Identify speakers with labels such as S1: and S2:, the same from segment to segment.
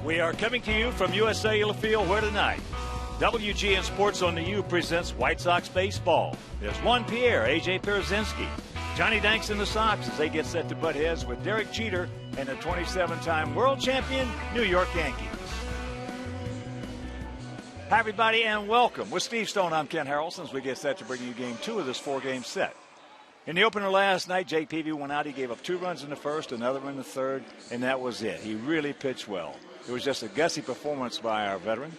S1: We are coming to you from US Cellular Field, where tonight WGN Sports on the U presents White Sox baseball. There's Juan Pierre, A.J. Pierzynski, Johnny Danks and the Sox as they get set to butt heads with Derek Jeter and the 27-time world champion New York Yankees. Hi, everybody, and welcome. With Steve Stone, I'm Ken Harrelson as we get set to bring you game 2 of this 4-game set. In the opener last night, Jake Peavy went out. He gave up 2 runs in the first, another one in the third, and that was it. He really pitched well. It was just a gutsy performance by our veteran.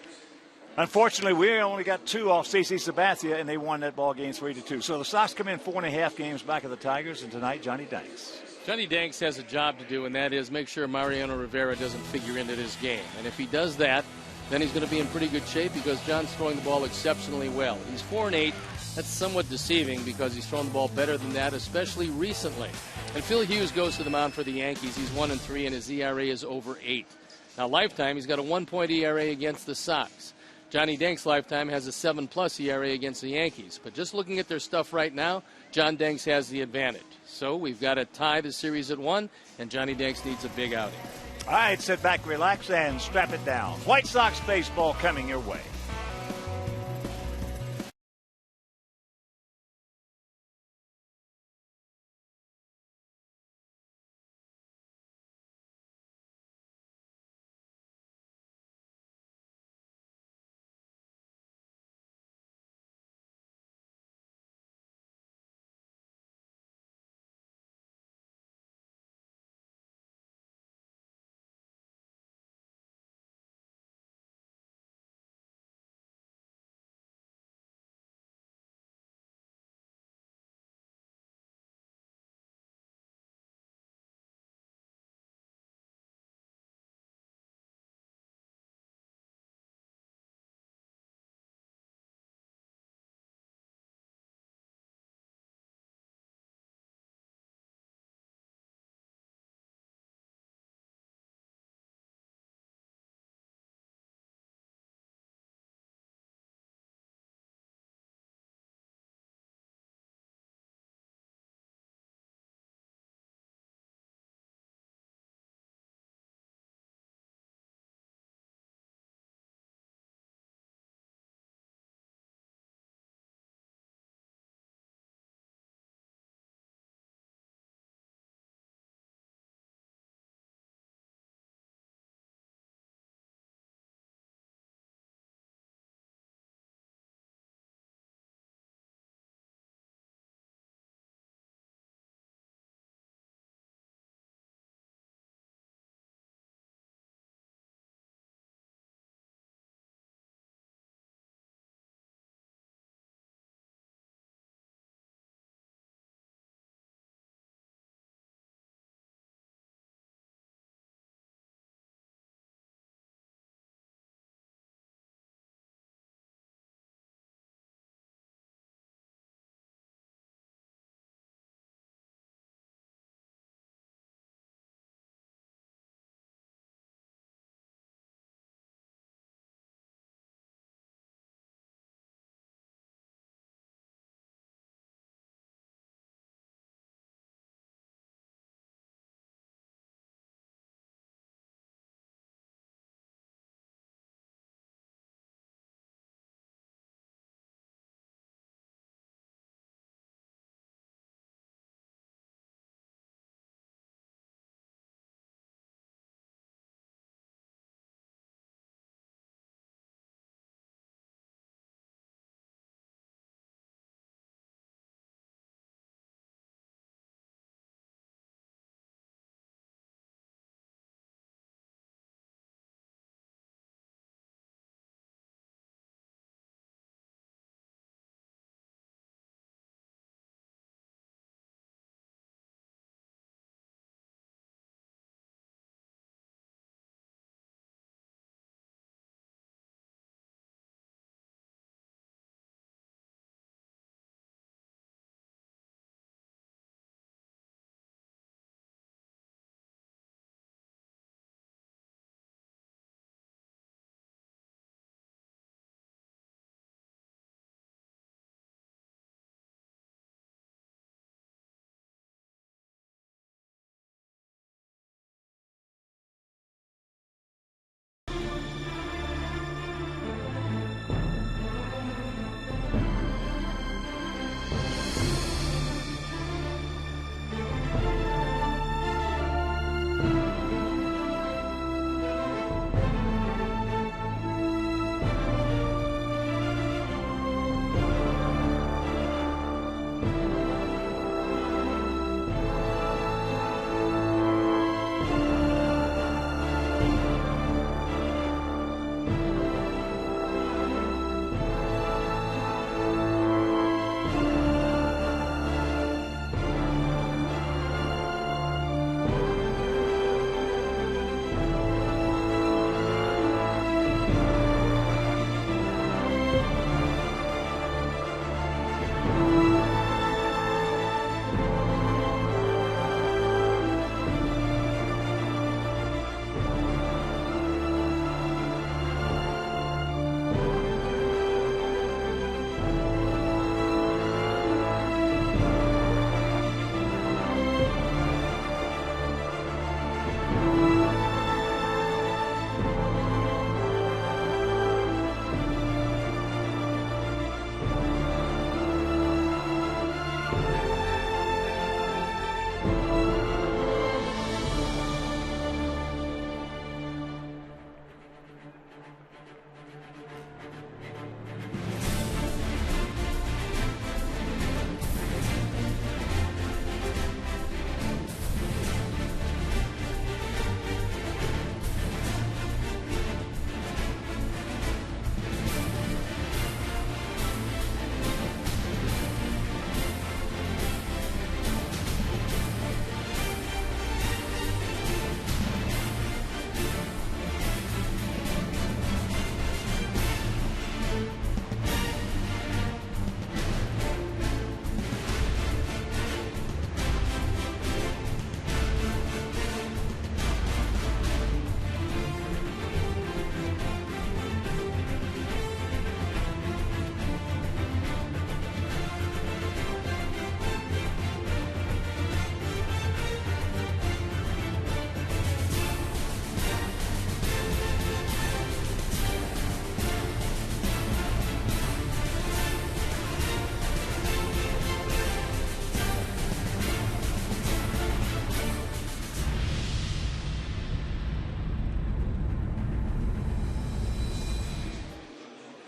S1: Unfortunately, we only got 2 off CC Sabathia, and they won that ball game 3-2. So the Sox come in 4.5 games back of the Tigers, and tonight, Johnny Danks.
S2: Johnny Danks has a job to do, and that is make sure Mariano Rivera doesn't figure into this game. And if he does that, then he's going to be in pretty good shape because John's throwing the ball exceptionally well. He's 4-8. That's somewhat deceiving because he's thrown the ball better than that, especially recently. And Phil Hughes goes to the mound for the Yankees. He's 1-3, and his ERA is over 8. Now, lifetime, he's got a 1-point ERA against the Sox. Johnny Danks' lifetime has a 7+ ERA against the Yankees. But just looking at their stuff right now, John Danks has the advantage. So we've got to tie the series at 1, and Johnny Danks needs a big outing.
S1: All right, sit back, relax, and strap it down. White Sox baseball coming your way.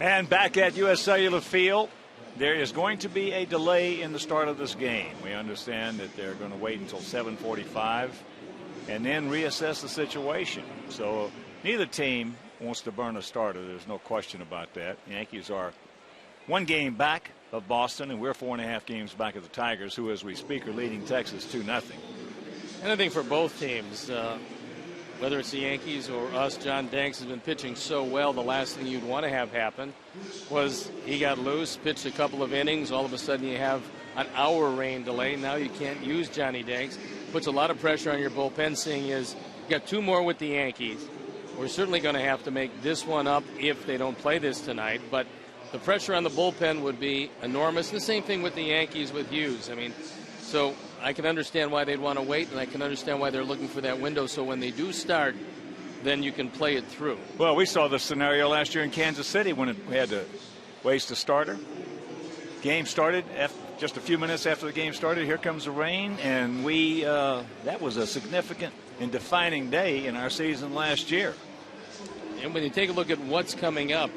S1: And back at U.S. Cellular Field, there is going to be a delay in the start of this game. We understand that they're going to wait until 7:45 and then reassess the situation. So neither team wants to burn a starter. There's no question about that. The Yankees are one game back of Boston, and we're 4.5 games back of the Tigers, who, as we speak, are leading Texas 2-0.
S2: And I think for both teams, whether it's the Yankees or us, John Danks has been pitching so well. The last thing you'd want to have happen was he got loose, pitched a couple of innings. All of a sudden you have an hour rain delay. Now you can't use Johnny Danks. Puts a lot of pressure on your bullpen, seeing as you got 2 more with the Yankees. We're certainly going to have to make this one up if they don't play this tonight. But the pressure on the bullpen would be enormous. The same thing with the Yankees with Hughes. I mean, so I can understand why they'd want to wait, and I can understand why they're looking for that window, so when they do start, then you can play it through.
S1: Well, we saw this scenario last year in Kansas City when we had to waste a starter. Game started just a few minutes after the game started. Here comes the rain, and that was a significant and defining day in our season last year.
S2: And when you take a look at what's coming up,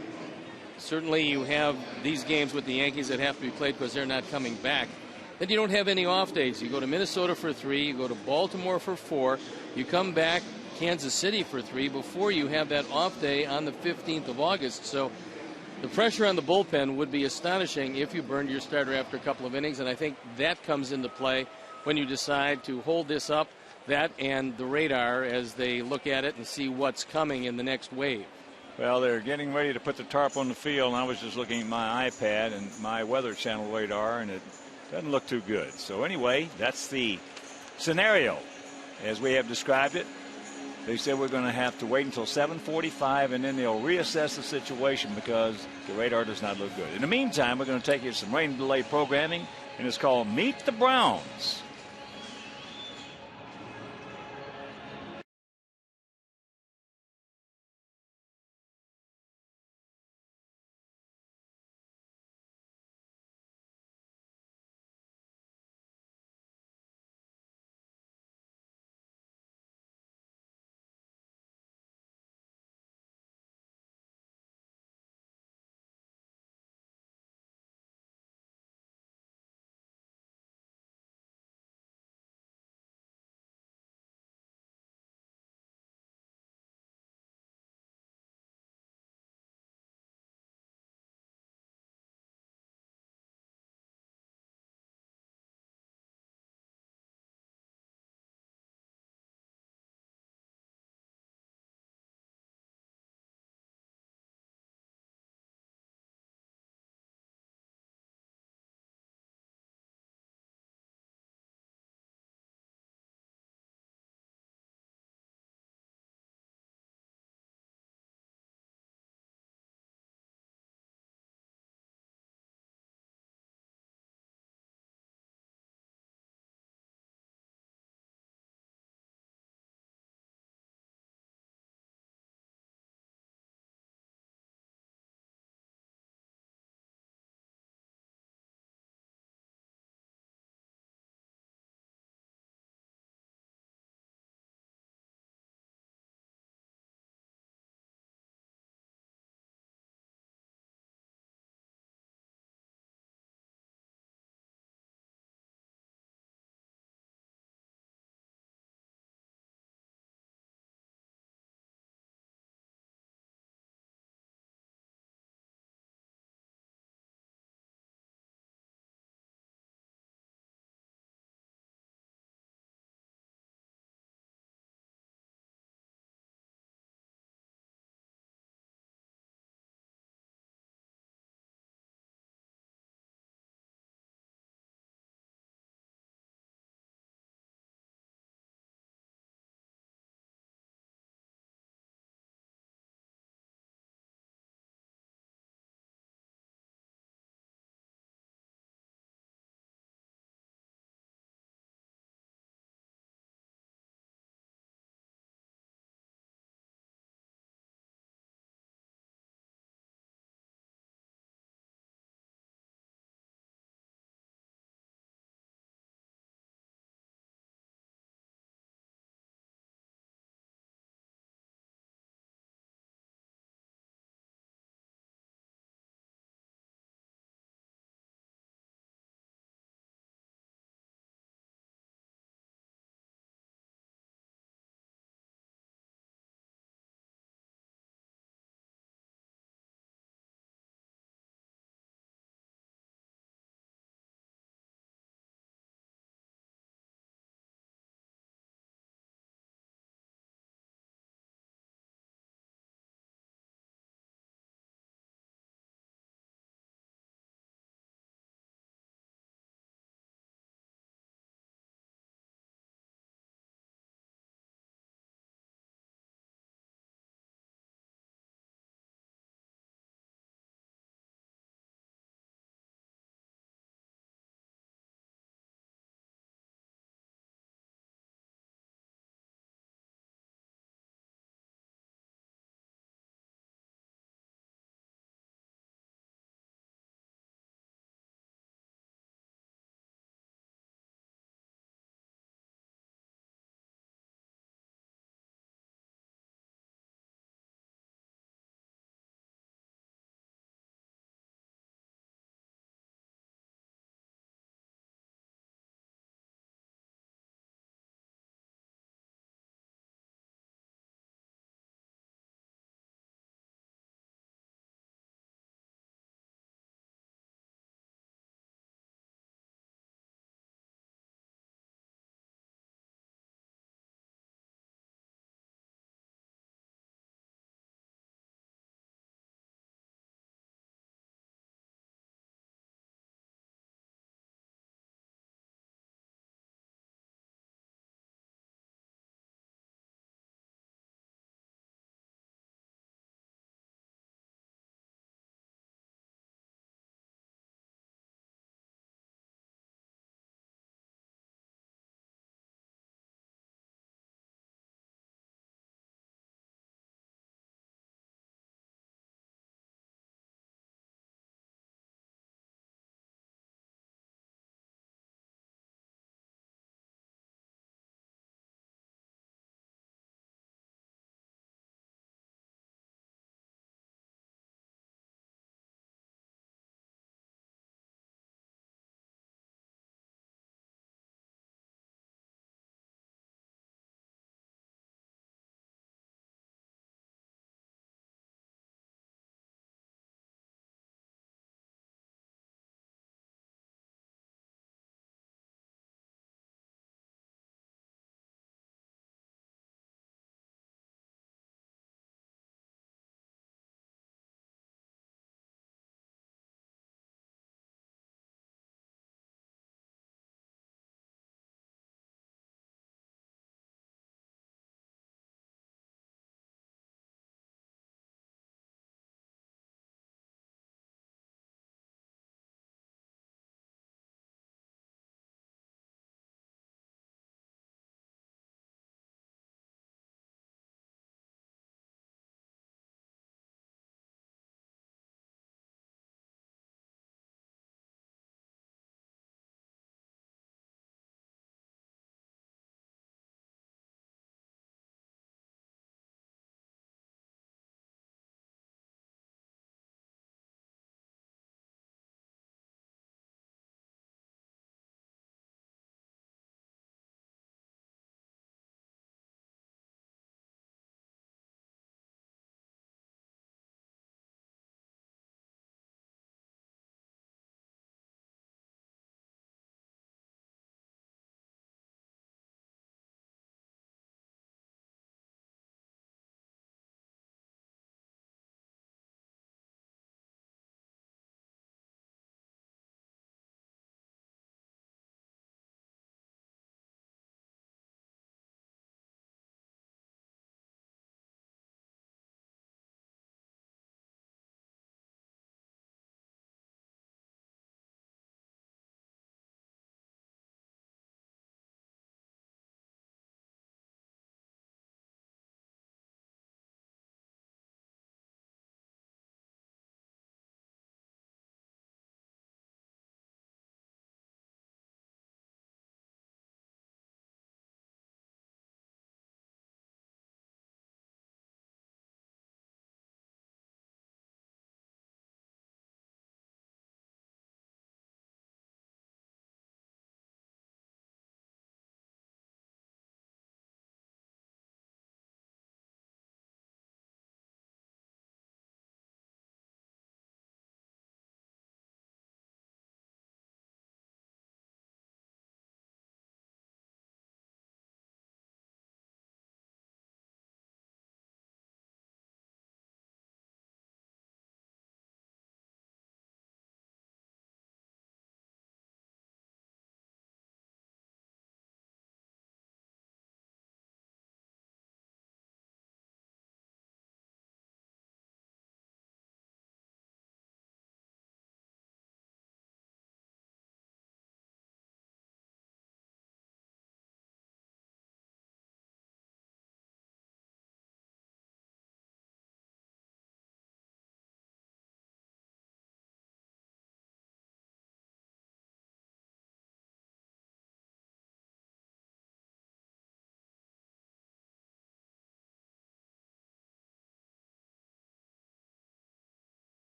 S2: certainly you have these games with the Yankees that have to be played because they're not coming back. Then you don't have any off days. You go to Minnesota for 3, you go to Baltimore for 4, you come back Kansas City for 3 before you have that off day on the 15th of August. So the pressure on the bullpen would be astonishing if you burned your starter after a couple of innings, and I think that comes into play when you decide to hold this up, that and the radar as they look at it and see what's coming in the next wave.
S1: Well, they're getting ready to put the tarp on the field, and I was just looking at my iPad and my Weather Channel radar, and it doesn't look too good. So anyway, that's the scenario as we have described it. They said we're going to have to wait until 7:45, and then they'll reassess the situation because the radar does not look good. In the meantime, we're going to take you to some rain delay programming, and it's called Meet the Browns.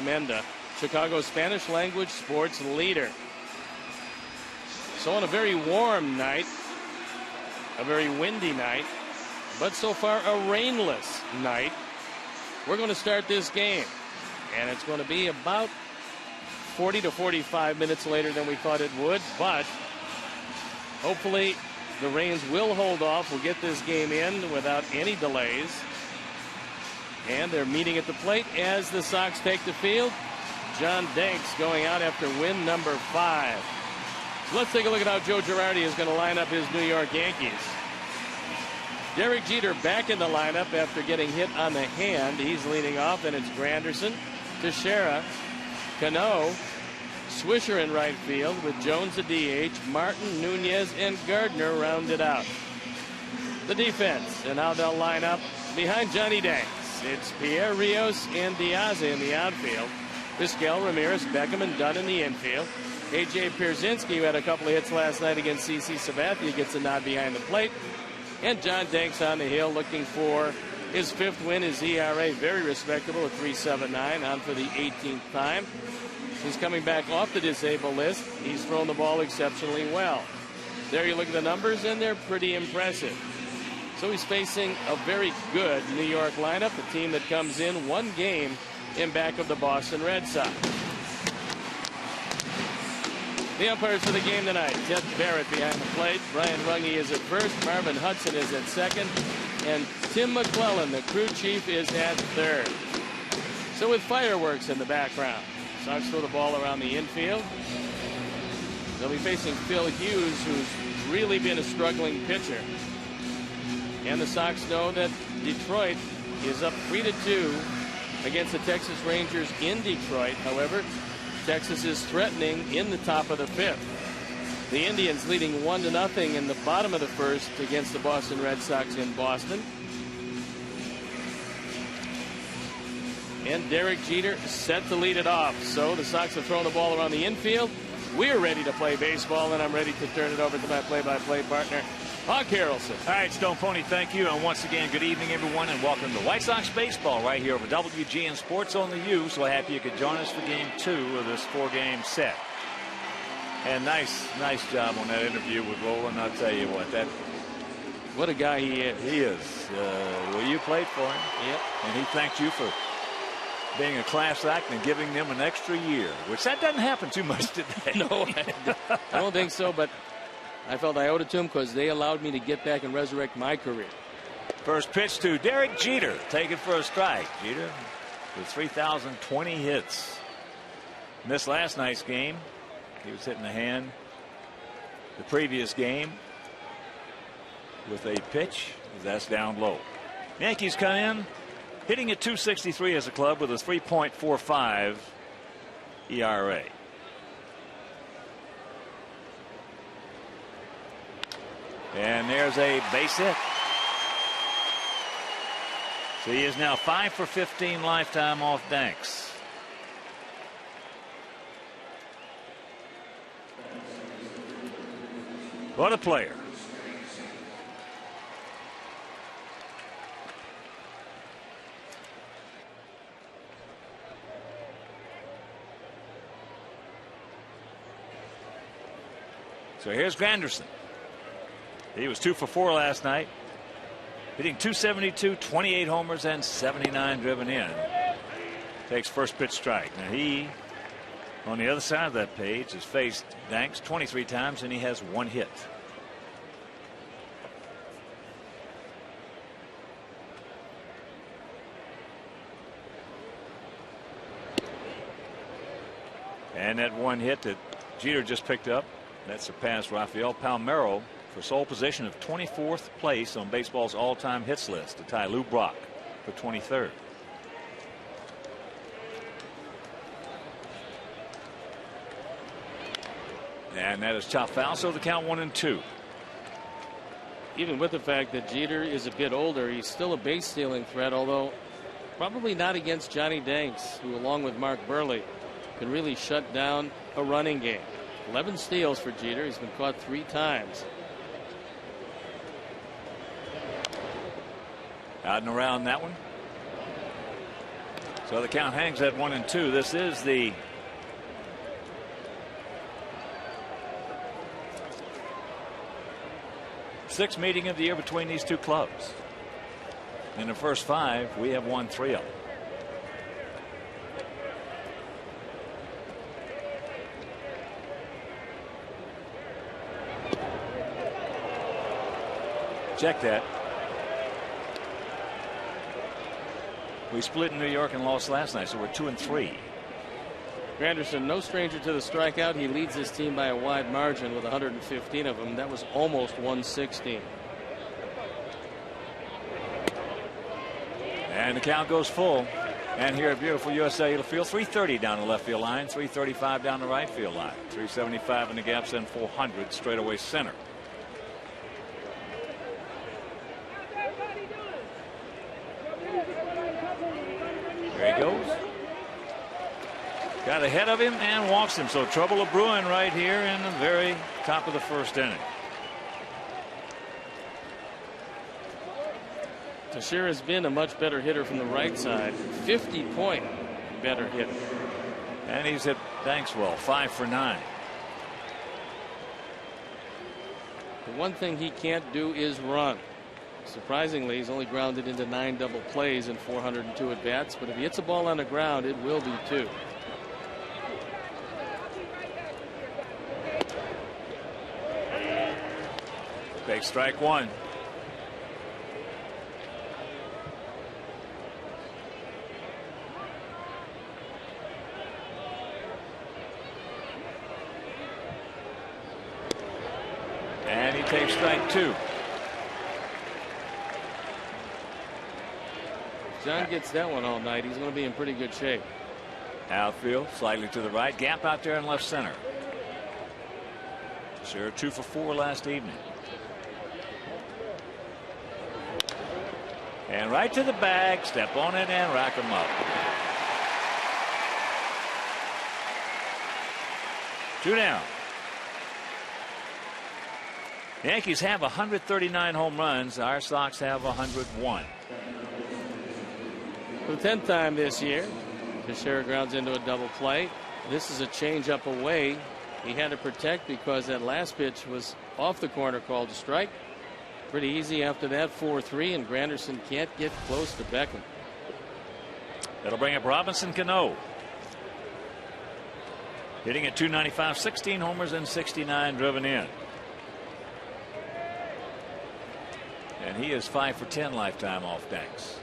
S2: Tremenda, Chicago's Spanish language sports leader. So on a very warm night, a very windy night, but so far a rainless night, we're going to start this game. And it's going to be about 40 to 45 minutes later than we thought it would, but hopefully the rains will hold off. We'll get this game in without any delays. And they're meeting at the plate as the Sox take the field. John Danks going out after win number 5. So let's take a look at how Joe Girardi is going to line up his New York Yankees. Derek Jeter back in the lineup after getting hit on the hand. He's leading off, and it's Granderson, Teixeira, Cano, Swisher in right field with Jones at DH, Martin, Nunez, and Gardner rounded out. The defense and how they'll line up behind Johnny Danks. It's Pierre Rios and Diaz in the outfield. Vizquel, Ramirez, Beckham, and Dunn in the infield. A.J. Pierzynski, who had a couple of hits last night against C.C. Sabathia, gets a nod behind the plate. And John Danks on the hill looking for his 5th win. His ERA very respectable at 3.79, on for the 18th time. He's coming back off the disabled list. He's thrown the ball exceptionally well. There you look at the numbers, and they're pretty impressive. So he's facing a very good New York lineup, a team that comes in one game in back of the Boston Red Sox. The umpires for the game tonight: Ted Barrett behind the plate, Brian Runge is at first, Marvin Hudson is at second, and Tim McClellan, the crew chief, is at third. So with fireworks in the background, Sox throw the ball around the infield. They'll be facing Phil Hughes, who's really been a struggling pitcher. And the Sox know that Detroit is up 3-2 against the Texas Rangers in Detroit. However, Texas is threatening in the top of the 5th. The Indians leading 1-0 in the bottom of the 1st against the Boston Red Sox in Boston. And Derek Jeter set to lead it off. So the Sox have thrown the ball around the infield. We're ready to play baseball, and I'm ready to turn it over to my play-by-play partner, Hawk Harrelson.
S1: All right, Stone Pony, thank you. And once again, good evening, everyone, and welcome to White Sox baseball right here over WGN Sports on the U. So happy you could join us for game 2 of this 4-game set. And nice job on that interview with Roland. I'll tell you what
S2: a guy he is.
S1: He is. Well, you played for him.
S2: Yep.
S1: And he thanked you for being a class act and giving them an extra year, which that doesn't happen too much today.
S2: No, I don't think so, but I felt I owed it to him because they allowed me to get back and resurrect my career.
S1: First pitch to Derek Jeter, taken for a strike. Jeter with 3,020 hits. Missed last night's game. He was hitting the hand the previous game with a pitch. That's down low. Yankees come in hitting at .263 as a club with a 3.45 ERA. And there's a base hit. So he is now 5 for 15 lifetime off Danks. What a player. So here's Granderson. He was 2 for 4 last night, hitting .272, 28 homers, and 79 driven in. Takes first pitch strike. Now he, on the other side of that page, has faced Danks 23 times, and he has 1 hit. And that 1 hit that Jeter just picked up, that surpassed Rafael Palmeiro for sole position of 24th place on baseball's all-time hits list to tie Lou Brock for 23rd. And that is chopped foul, so the count 1-2.
S2: Even with the fact that Jeter is a bit older, he's still a base stealing threat, although probably not against Johnny Danks, who along with Mark Burley can really shut down a running game. 11 steals for Jeter. He's been caught 3 times. Out
S1: and around that one. So the count hangs at 1-2. This is the sixth meeting of the year between these two clubs. In the first 5, we have won 3 of them. Check that. We split in New York and lost last night, so we're 2-3.
S2: Granderson, no stranger to the strikeout. He leads his team by a wide margin with 115 of them. That was almost 116.
S1: And the count goes full. And here at beautiful US Cellular Field, 330 down the left field line, 335 down the right field line, 375 in the gaps, and 400 straightaway center. There he goes. Got ahead of him and walks him. So trouble brewing right here in the very top of the first inning.
S2: Teixeira has been a much better hitter from the right side. 50-point better hitter.
S1: And he's hit Bankswell 5 for 9.
S2: The one thing he can't do is run. Surprisingly, he's only grounded into 9 double plays in 402 at bats. But if he hits a ball on the ground, it will be 2.
S1: Big strike 1. And he takes strike 2.
S2: John gets that one all night. He's going to be in pretty good shape.
S1: Outfield slightly to the right. Gap out there in left center. Sure, 2 for 4 last evening. And right to the bag. Step on it and rack him up. 2 down. The Yankees have 139 home runs. Our Sox have 101.
S2: For the 10th time this year, Teixeira grounds into a double play. This is a changeup away. He had to protect because that last pitch was off the corner, called a strike. Pretty easy after that, 4-3, and Granderson can't get close to Beckham.
S1: That'll bring up Robinson Cano. Hitting at .295, 16 homers and 69 driven in. And he is 5 for 10 lifetime off decks.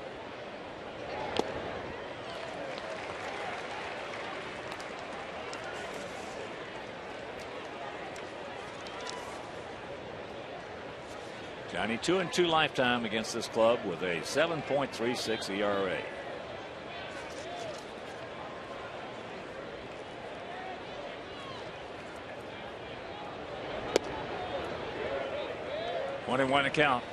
S1: Johnny 2-2 lifetime against this club with a 7.36 ERA. One and one to count.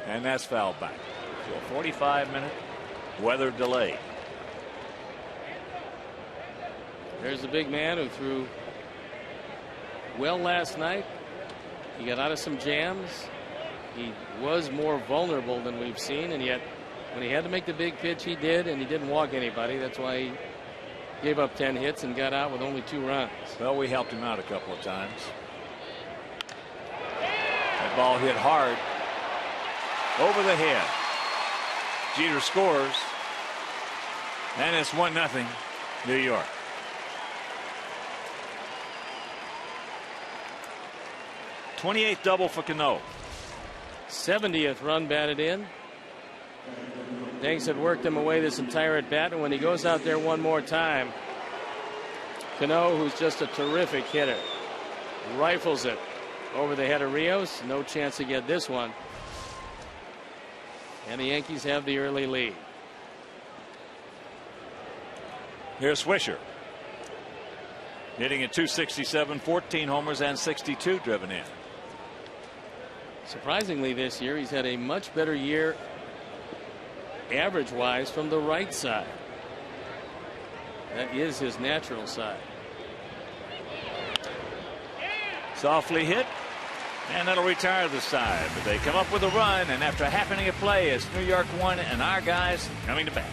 S1: And that's fouled back. So a 45-minute weather delay.
S2: There's the big man who threw well last night. He got out of some jams. He was more vulnerable than we've seen, and yet when he had to make the big pitch, he did, and he didn't walk anybody. That's why he gave up 10 hits and got out with only 2 runs.
S1: Well, we helped him out a couple of times. That ball hit hard over the head. Jeter scores, and it's 1-0 New York. '28th double for Cano.
S2: 70th run batted in. Danks had worked him away this entire at bat, and when he goes out there one more time, Cano, who's just a terrific hitter, rifles it over the head of Rios. No chance to get this one. And the Yankees have the early lead.
S1: Here's Swisher. Hitting at .267, 14 homers and 62 driven in.
S2: Surprisingly this year, he's had a much better year average-wise from the right side. That is his natural side.
S1: Softly hit, and that'll retire the side. But they come up with a run, and after happening a play, it's New York 1 and our guys coming to bat.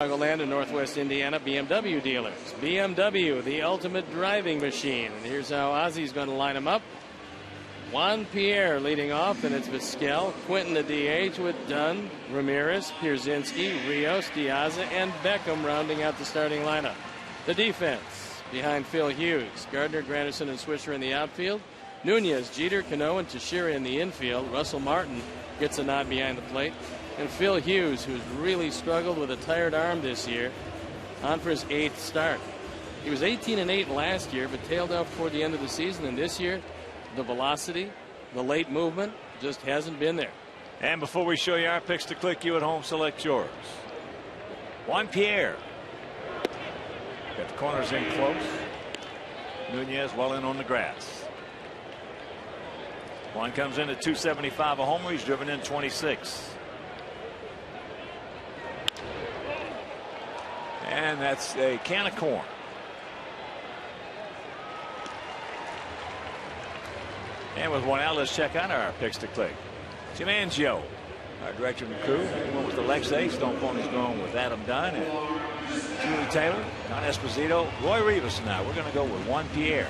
S2: Chicagoland and Northwest Indiana BMW dealers. BMW, the ultimate driving machine. And here's how Ozzy's going to line them up. Juan Pierre leading off, and it's Vizquel, Quinton the DH with Dunn, Ramirez, Pierzynski, Rios, Diaz, and Beckham rounding out the starting lineup. The defense behind Phil Hughes, Gardner, Granderson, and Swisher in the outfield. Nunez, Jeter, Cano, and Teixeira in the infield. Russell Martin gets a nod behind the plate. And Phil Hughes, who's really struggled with a tired arm this year, on for his 8th start. He was 18-8 last year, but tailed off toward the end of the season. And this year, the velocity, the late movement, just hasn't been there.
S1: And before we show you our picks to click, you at home select yours. Juan Pierre. Got the corners in close. Nunez well in on the grass. Juan comes in at 275 a homer. He's driven in 26. And that's a can of corn. And with one out, let's check out our picks to click. Jim Angio, our director of the crew. One with Alexei. Stone Pony's going with Adam Dunn and Julie Taylor, Don Esposito, Roy Rivas. Now we're going to go with Juan Pierre.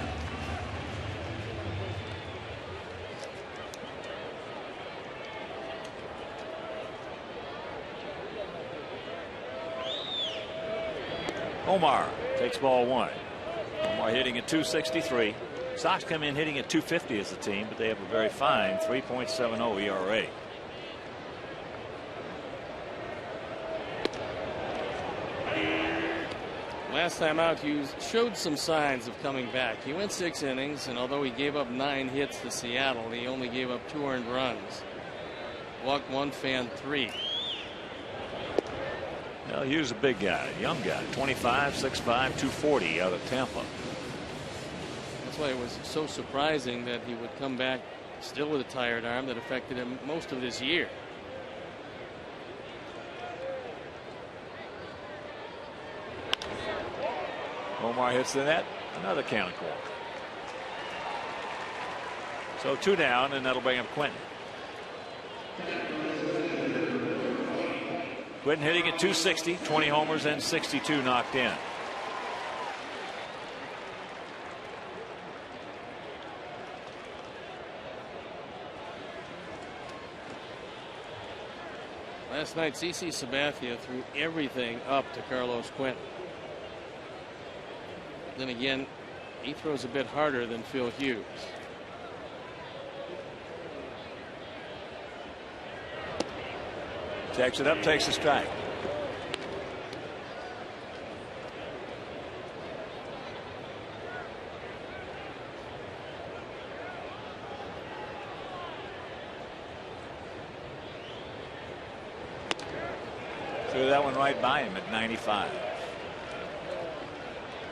S1: Omar takes ball 1. Omar hitting at 263. Sox come in hitting at 250 as a team, but they have a very fine 3.70 ERA.
S2: Last time out, Hughes showed some signs of coming back. He went 6 innings, and although he gave up 9 hits to Seattle, he only gave up 2 earned runs. Walked 1, fanned 3.
S1: Well, he was a big guy, young guy, 25, 6'5", 240 out of Tampa.
S2: That's why it was so surprising that he would come back still with a tired arm that affected him most of this year.
S1: Omar hits the net, another can of corn. So 2 down, and that'll bring up Quinton. Quinton hitting at 260, 20 homers and 62 knocked in.
S2: Last night, CC Sabathia threw everything up to Carlos Quinton. Then again, he throws a bit harder than Phil Hughes.
S1: Takes it up, takes a strike. that one right by him at 95.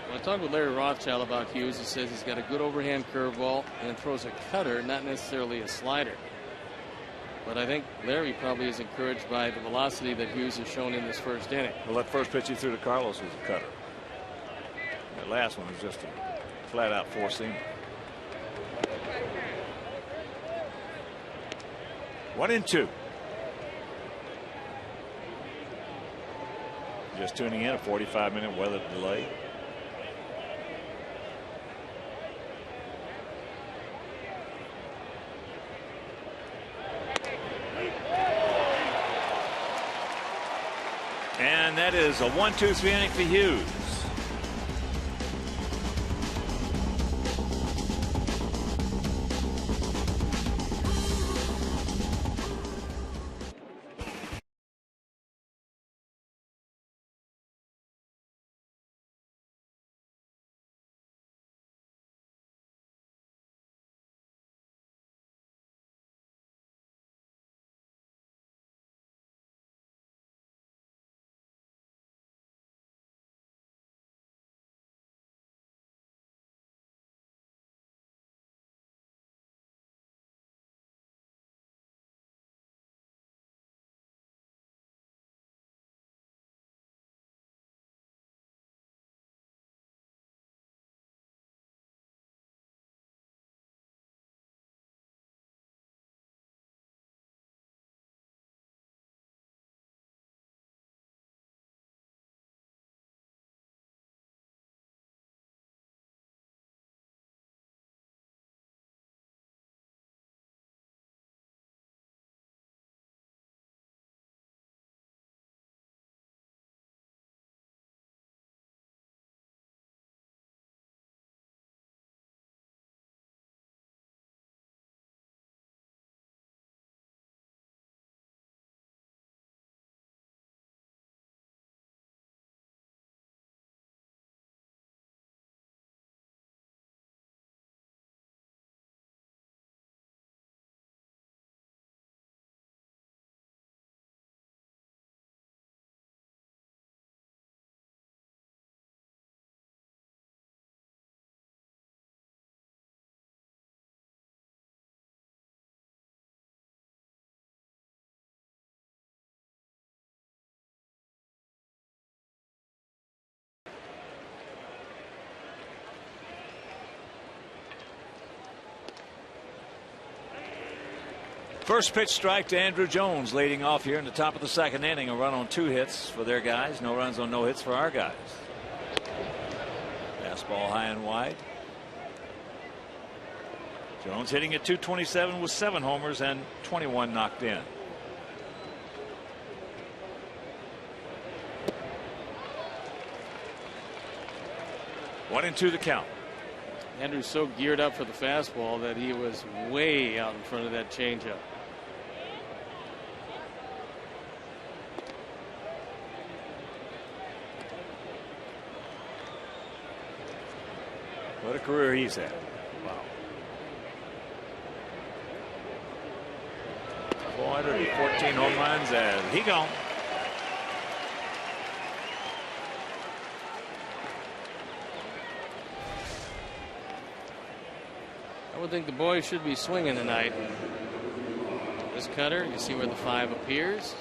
S2: When I talked with Larry Rothschild about Hughes, he says he's got a good overhand curveball and throws a cutter, not necessarily a slider. But I think Larry probably is encouraged by the velocity that Hughes has shown in this first inning.
S1: Well, that first pitch he threw to Carlos was a cutter. That last one was just a flat-out four-seamer. 1-2. Just tuning in, a 45-minute weather delay. And that is a 1-2-3 inning for Hughes. First pitch strike to Andrew Jones leading off here in the top of the second inning. A run on 2 hits for their guys. No runs on no hits for our guys. Fastball high and wide. Jones hitting at .227 with 7 homers and 21 knocked in. One and 2 the count.
S2: Andrew's so geared up for the fastball that he was way out in front of that changeup.
S1: What a career he's had. Wow. 414 home runs, and he gone.
S2: I would think the boys should be swinging tonight. This cutter, you see where the 5 appears.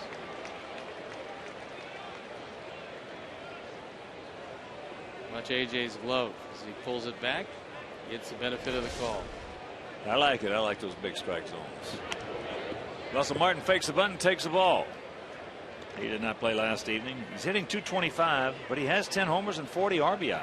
S2: Watch AJ's glove as he pulls it back. Gets the benefit of the call.
S1: I like it. I like those big strike zones. Russell Martin fakes the bunt and takes the ball. He did not play last evening. He's hitting .225, but he has 10 homers and 40 RBIs.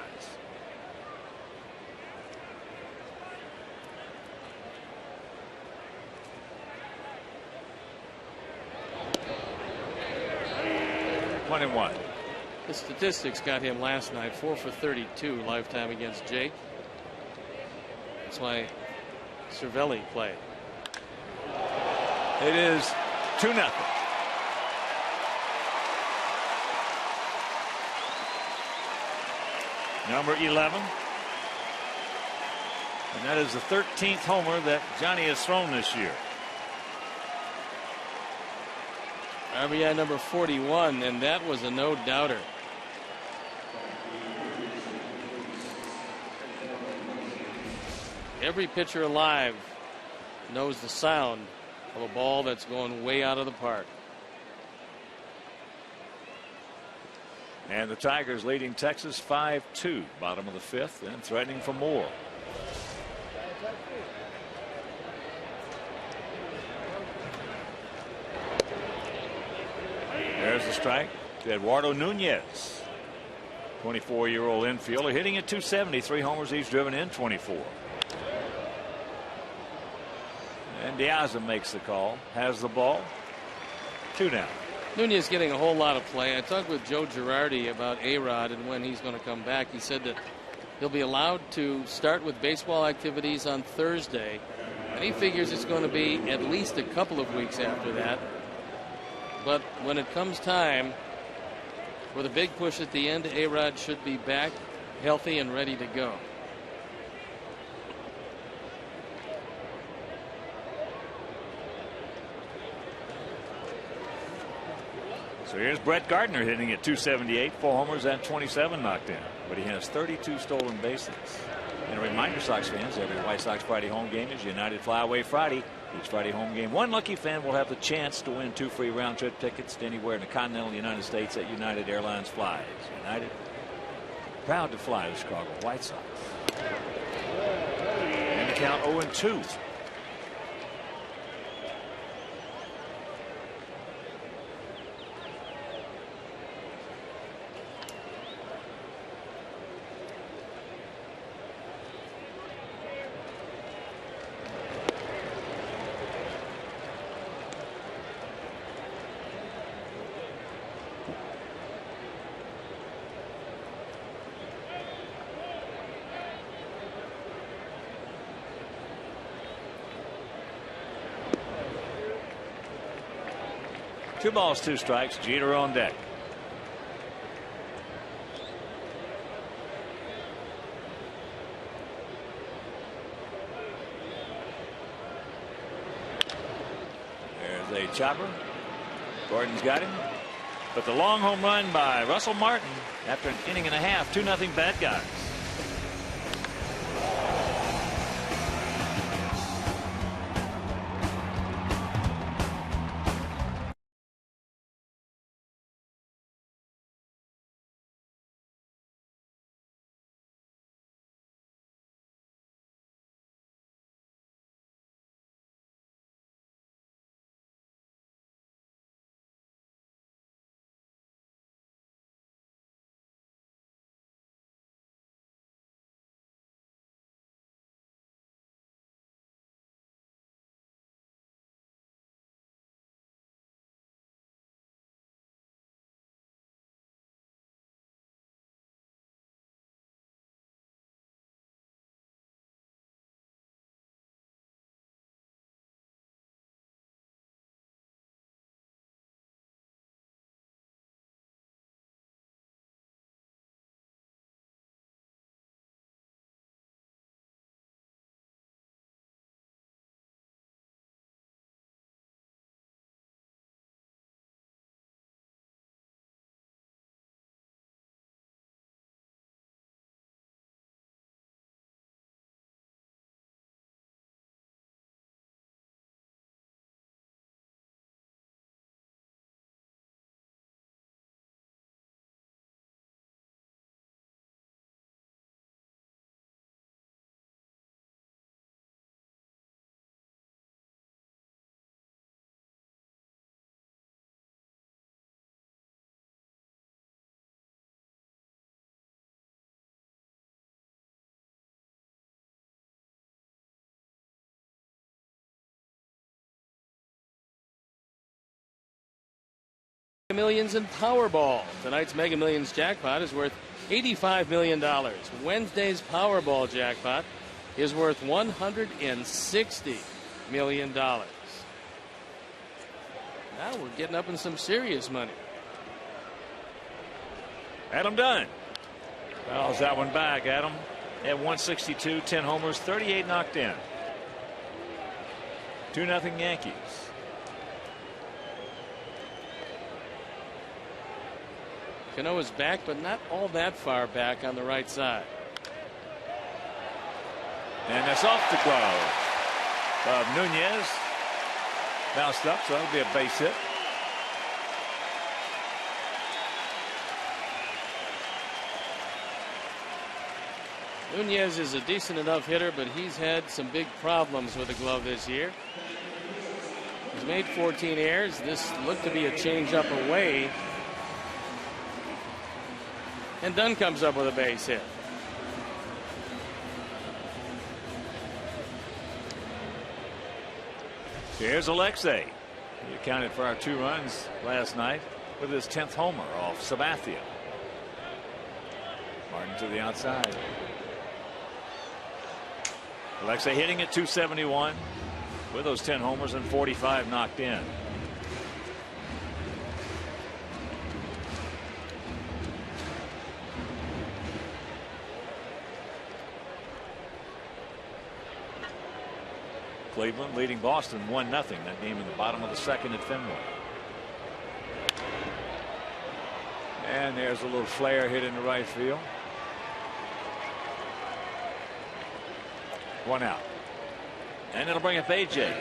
S1: One and one.
S2: The statistics got him last night, 4 for 32 lifetime against Jake. That's why Cervelli played.
S1: It is 2-0. Number 11. And that is the 13th homer that Johnny has thrown this year.
S2: RBI number 41, and that was a no-doubter. Every pitcher alive knows the sound of a ball that's going way out of the park.
S1: And the Tigers leading Texas 5-2, bottom of the fifth, and threatening for more. There's the strike to Eduardo Nunez, 24-year-old infielder, hitting at 270, 3 homers he's driven in 24. And Diaz makes the call, has the ball, 2 down.
S2: Nunez getting a whole lot of play. I talked with Joe Girardi about A-Rod and when he's going to come back. He said that he'll be allowed to start with baseball activities on Thursday, and he figures it's going to be at least a couple of weeks after that. But when it comes time for the big push at the end, A-Rod should be back healthy and ready to go.
S1: So here's Brett Gardner hitting at 278, 4 homers and 27 knocked in. But he has 32 stolen bases. And a reminder, Sox fans, every White Sox Friday home game is United Flyaway Friday. Each Friday home game, one lucky fan will have the chance to win 2 free round-trip tickets to anywhere in the continental United States that United Airlines flies. United, proud to fly the Chicago White Sox. And the count 0-2. Two balls, 2 strikes. Jeter on deck. There's a chopper. Gordon's got him. But the long home run by Russell Martin after an inning and a half. 2-0 bad guys.
S2: Millions in Powerball. Tonight's Mega Millions jackpot is worth $85 million. Wednesday's Powerball jackpot is worth $160 million. Now we're getting up in some serious money.
S1: Adam Dunn fouls that one back. Adam at 162, 10 homers, 38 knocked in. 2-0 Yankees.
S2: Cano is back, but not all that far back on the right side.
S1: And that's off the glove of Nunez. Bounced up, so that'll be a base hit.
S2: Nunez is a decent enough hitter, but he's had some big problems with the glove this year. He's made 14 errors. This looked to be a changeup away. And Dunn comes up with a base hit.
S1: Here's Alexei. He accounted for our 2 runs last night with his 10th homer off Sabathia. Martin to the outside. Alexei hitting at 271 with those 10 homers and 45 knocked in. Cleveland leading Boston 1-0. That game in the bottom of the second at Fenway. And there's a little flare hit into right field. 1 out. And it'll bring up AJ.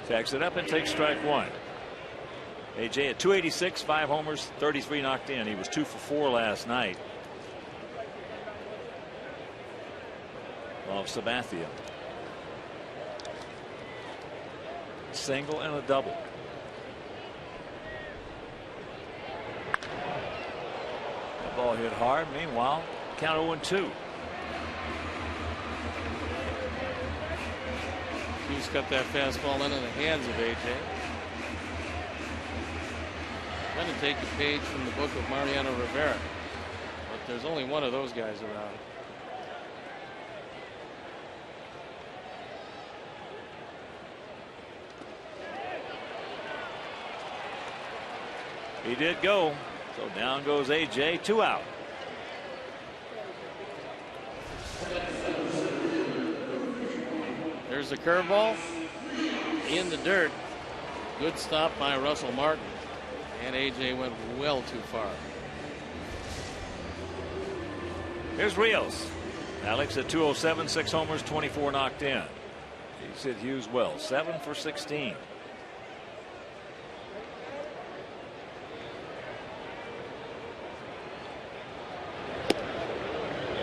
S1: Tags it up and takes strike 1. AJ at 286, 5 homers, 33 knocked in. He was 2 for 4 last night. Off Sabathia. Single and a double. That ball hit hard. Meanwhile, count 0-2.
S2: He's got that fastball into the hands of AJ. Trying to take a page from the book of Mariano Rivera, but there's only one of those guys around.
S1: He did go. So down goes AJ. 2 out.
S2: There's the curveball in the dirt. Good stop by Russell Martin. And AJ went well too far.
S1: Here's Rios. Alex at 207, 6 homers, 24 knocked in. He's hit Hughes well. 7 for 16.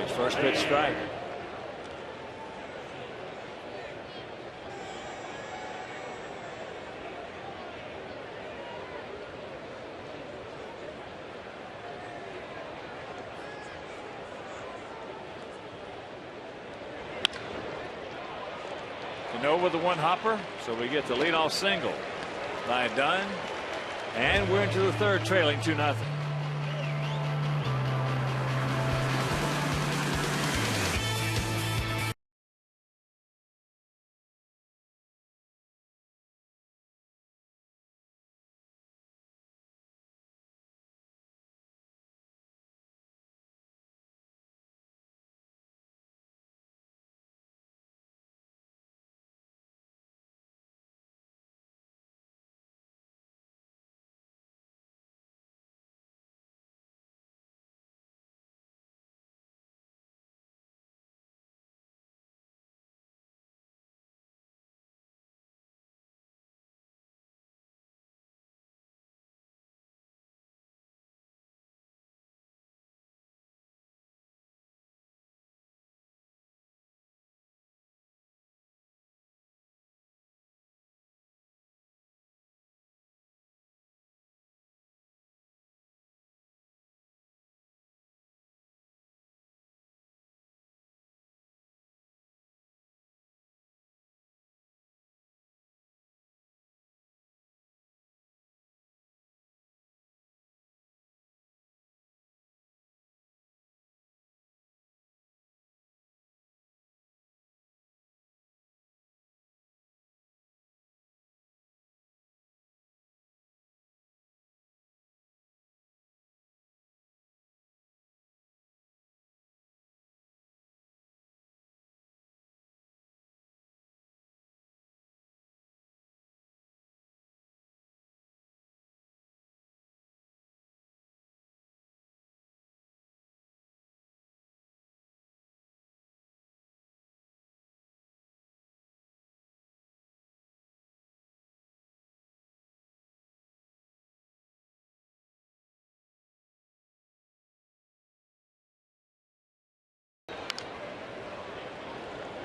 S1: His first pitch strike. With the 1 hopper, so we get the leadoff single by Dunn, and we're into the third, trailing 2-0.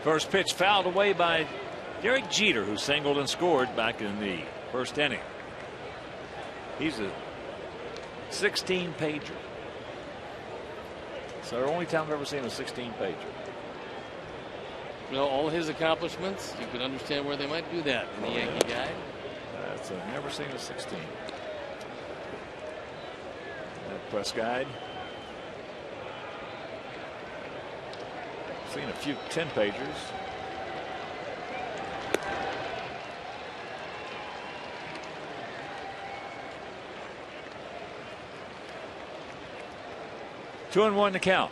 S1: First pitch fouled away by Derek Jeter, who singled and scored back in the first inning. He's a 16-pager. It's the only time I've ever seen a 16-pager.
S2: Well, all his accomplishments, you can understand where they might do that in the Yankee guide.
S1: That's never seen a 16. That press guide. Seen a few 10-pagers. Two and one to count.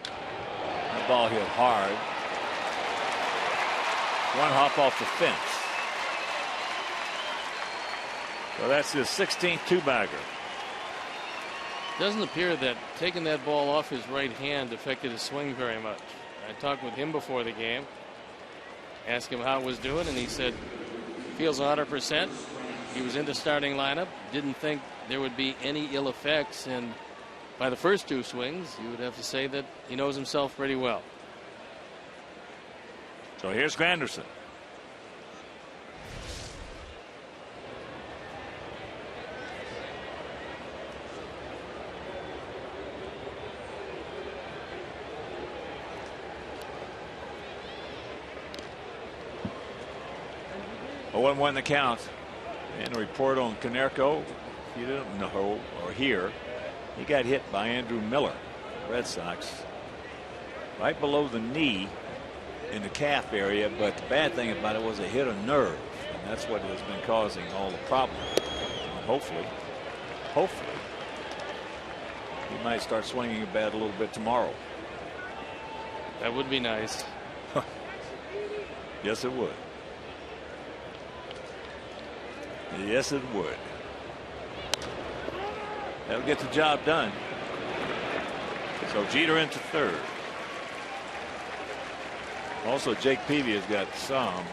S1: That ball hit hard. One hop off the fence. So that's his 16th two-bagger.
S2: Doesn't appear that taking that ball off his right hand affected his swing very much. I talked with him before the game, asked him how it was doing, and he said feels 100%. He was in the starting lineup, didn't think there would be any ill effects, and by the first two swings, you would have to say that he knows himself pretty well.
S1: So here's Granderson. Oh, 1-1 the count. And a report on Konerko. If you didn't know or hear, he got hit by Andrew Miller, Red Sox, right below the knee in the calf area. But the bad thing about it was it hit a nerve, and that's what has been causing all the problems. And hopefully, he might start swinging a bat a little bit tomorrow.
S2: That would be nice.
S1: Yes, it would. Yes, it would. That'll get the job done. So Jeter into third. Also, Jake Peavy has got some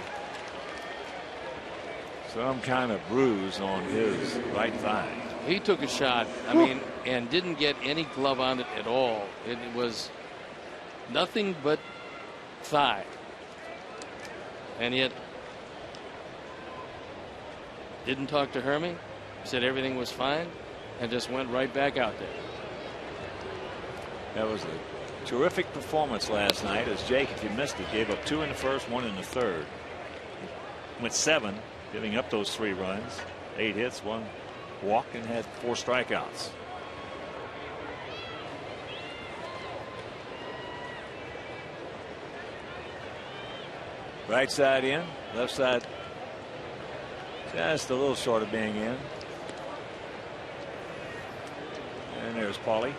S1: kind of bruise on his right thigh.
S2: He took a shot, I mean, and didn't get any glove on it at all. It was nothing but thigh. And yet, didn't talk to Hermie, said everything was fine, and just went right back out there.
S1: That was a terrific performance last night, as Jake, if you missed it, gave up 2 in the first, 1 in the third. Went 7, giving up those 3 runs, 8 hits, 1 walk, and had 4 strikeouts. Right side in, left side just a little short of being in. And there's Paulie.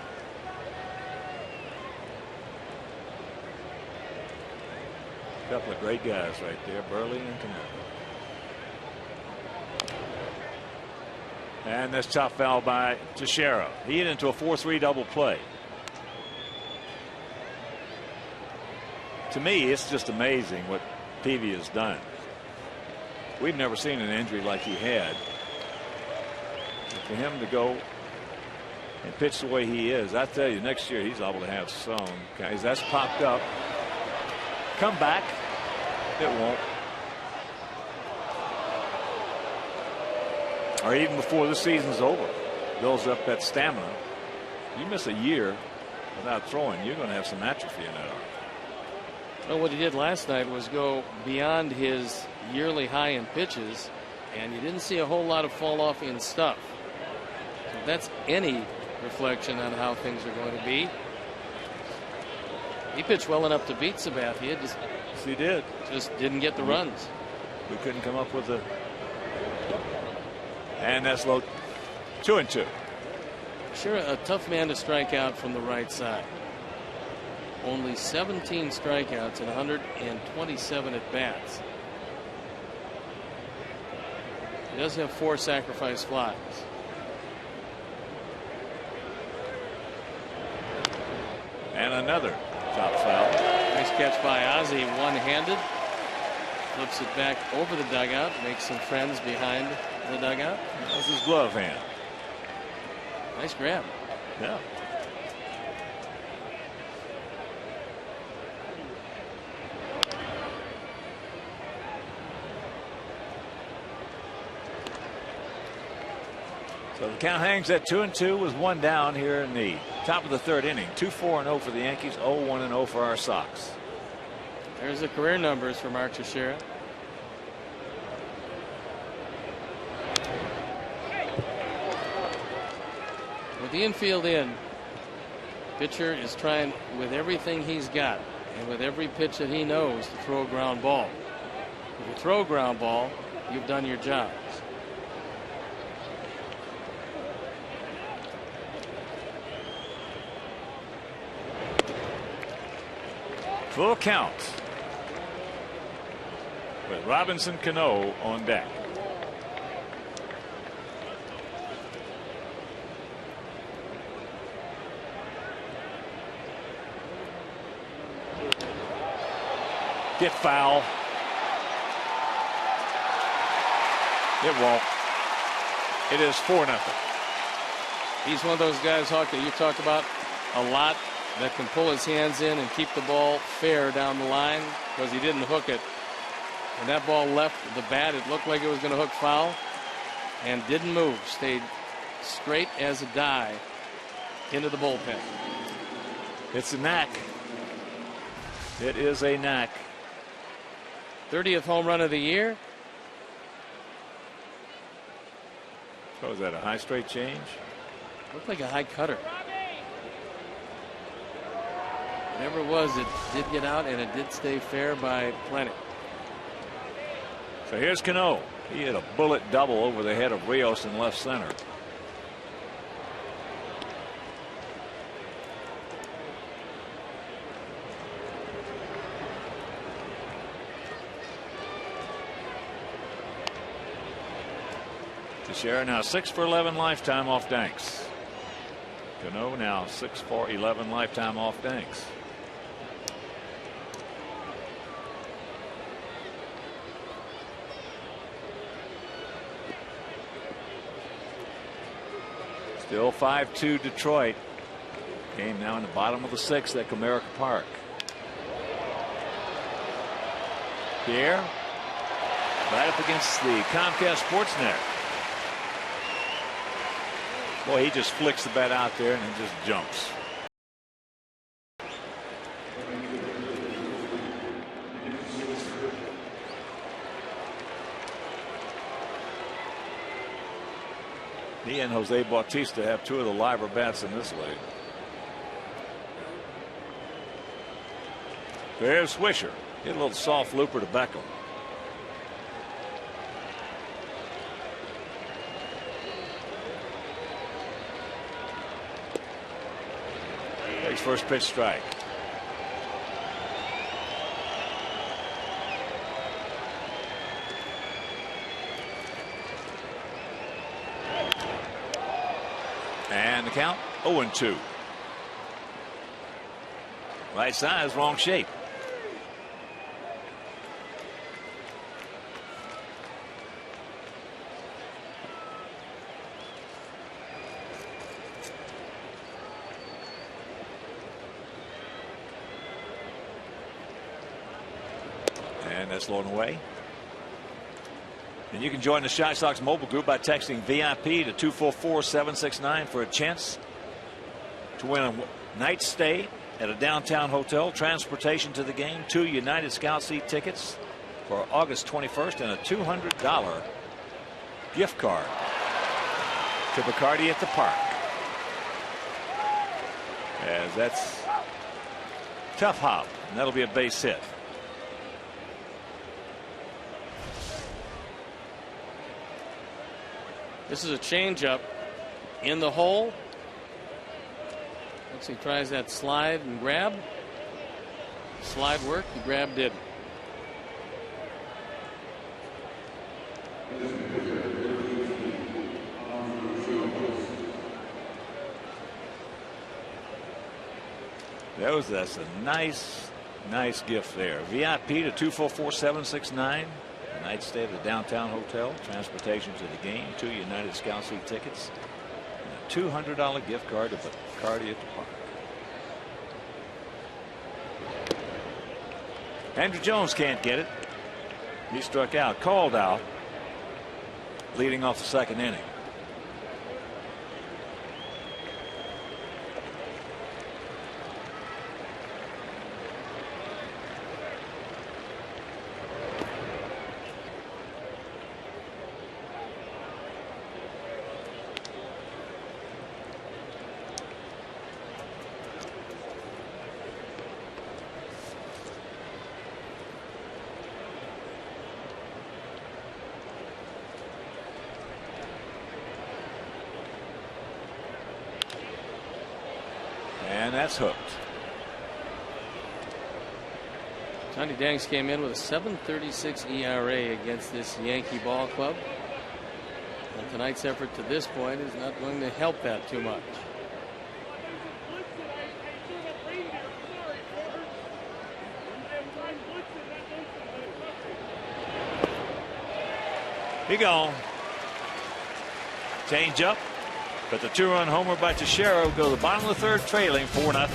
S1: A couple of great guys right there, Burley and Konerko. And this tough foul by Teixeira. He hit into a 4-3 double play. To me, it's just amazing what Peavy has done. We've never seen an injury like he had. And for him to go and pitch the way he is, I tell you, next year he's liable to have some guys. That's popped up. Come back. It won't. Or even before the season's over, builds up that stamina. You miss a year without throwing, you're going to have some atrophy in that arm.
S2: Well, what he did last night was go beyond his yearly high in pitches, and you didn't see a whole lot of fall off in stuff. So if that's any reflection on how things are going to be. He pitched well enough to beat Sabathia.
S1: Yes, he did.
S2: Just didn't get the runs.
S1: We couldn't come up with a. And that's low. 2-2.
S2: Sure, a tough man to strike out from the right side. Only 17 strikeouts and 127 at bats. He does have 4 sacrifice flies.
S1: And another top foul.
S2: Nice catch by Ozzie, one-handed. Flips it back over the dugout, makes some friends behind the dugout.
S1: That was his glove hand.
S2: Nice grab.
S1: Yeah. So the count hangs at 2-2 with one down here in the top of the third inning. 2-4-0 for the Yankees, 0-1-0 for our Sox.
S2: There's the career numbers for Mark Teixeira. With the infield in, pitcher is trying with everything he's got and with every pitch that he knows to throw a ground ball. If you throw a ground ball, you've done your job.
S1: Full count with Robinson Cano on deck. Get foul. It won't. It is 4-0.
S2: He's one of those guys, Hawk, that you talk about a lot, that can pull his hands in and keep the ball fair down the line, because he didn't hook it. When that ball left the bat, it looked like it was going to hook foul and didn't move. Stayed straight as a die into the bullpen.
S1: It's a knack. It is a knack.
S2: 30th home run of the year.
S1: So is that a high straight change?
S2: Looked like a high cutter. Whatever it was, it did get out and it did stay fair by plenty.
S1: So here's Cano. He hit a bullet double over the head of Rios in left center. Teixeira now 6 for 11 lifetime off Danks. Cano now 6 for 11 lifetime off Danks. Still 5-2 Detroit. Game now in the bottom of the sixth at Comerica Park. Pierre right up against the Comcast Sportsnet. Boy, he just flicks the bat out there and it just jumps. He and Jose Bautista have two of the liver bats in this league. There's Swisher. Hit a little soft looper to Beckham. Takes first pitch strike. And the count 0-2. Right size, wrong shape. And that's low and away. And you can join the Shy Sox mobile group by texting VIP to 244-769 for a chance to win a night stay at a downtown hotel, transportation to the game, 2 United Scout seat tickets for August 21st, and a $200 gift card to Bacardi at the Park. As that's tough hop, and that'll be a base hit.
S2: This is a changeup in the hole. Looks he tries that slide and grab. Slide worked, the grab didn't.
S1: That's a nice gift there. VIP to 244-769. A night stay at the downtown hotel, transportation to the game, 2 United Scout seat tickets, and a $200 gift card to
S3: party at the park.
S1: Andrew Jones can't get it. He struck out, called out, leading off the second inning. And that's hooked.
S2: Johnny Danks came in with a 7.36 ERA against this Yankee ball club. And tonight's effort to this point is not going to help that too much.
S1: He gone. Change up. But the 2-run homer by Teixeira will go to the bottom of the third, trailing 4-0.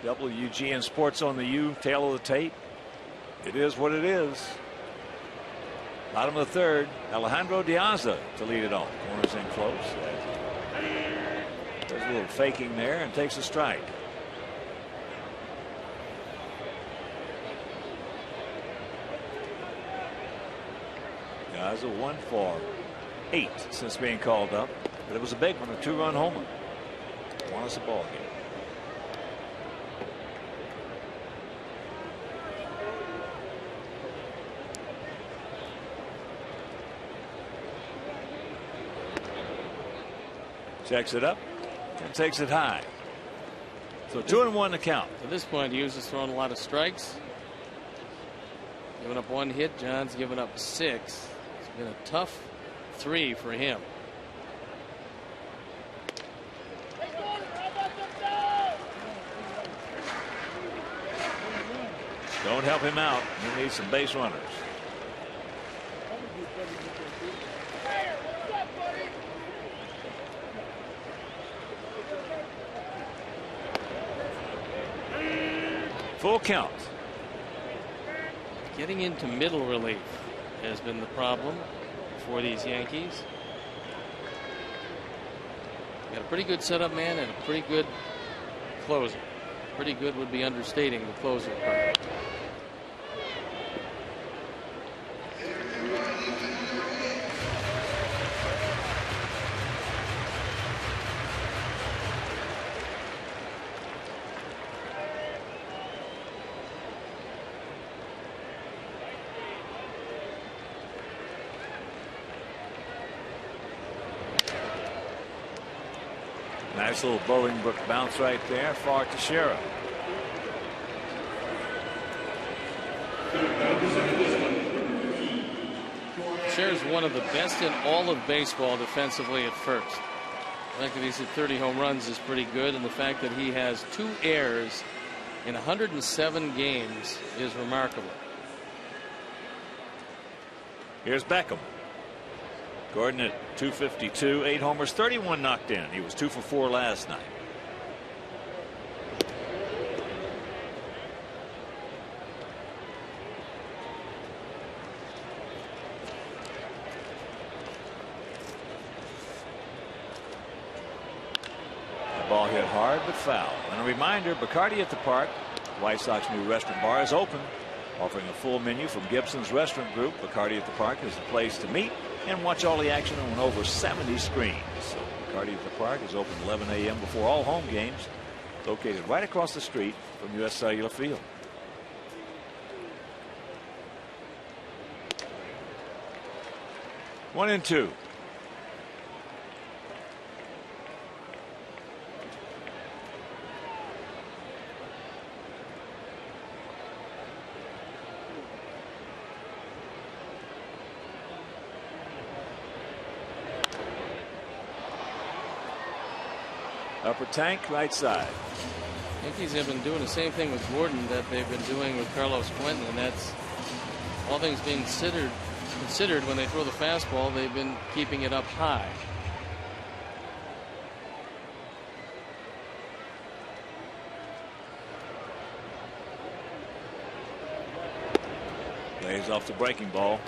S1: WGN Sports on the U, tail of the tape. It is what it is. Bottom of the third, Alejandro Diaza to lead it off. Corners in close. There's a little faking there and takes a strike. Diaza 1 for 8 since being called up, but it was a big one, a 2-run homer. Won us a ball game. Checks it up and takes it high. So 2-1 to count.
S2: At this point, Hughes has thrown a lot of strikes. Giving up 1 hit. John's given up 6. It's been a tough 3 for him.
S1: Don't help him out. He needs some base runners. Full count.
S2: Getting into middle relief has been the problem for these Yankees. Got a pretty good setup man and a pretty good closer. Pretty good would be understating the closer part.
S1: Nice little Bolingbrook bounce right there, far to Shera.
S2: Shera's one of the best in all of baseball defensively at first. The fact that he's hit 30 home runs is pretty good, and the fact that he has 2 errors in 107 games is remarkable.
S1: Here's Beckham. Gordon at 252, 8 homers, 31 knocked in. He was 2 for 4 last night. The ball hit hard but foul. And a reminder, Bacardi at the Park, White Sox new restaurant bar, is open, offering a full menu from Gibson's Restaurant Group. Bacardi at the Park is the place to meet and watch all the action on over 70 screens. So Bacardi at the Park is open 11 a.m. before all home games. Located right across the street from U.S. Cellular Field. One and two. Upper tank, right side.
S2: Yankees have been doing the same thing with Gordon that they've been doing with Carlos Quentin, and that's all things being considered when they throw the fastball, they've been keeping it up high.
S1: Lays off the breaking ball.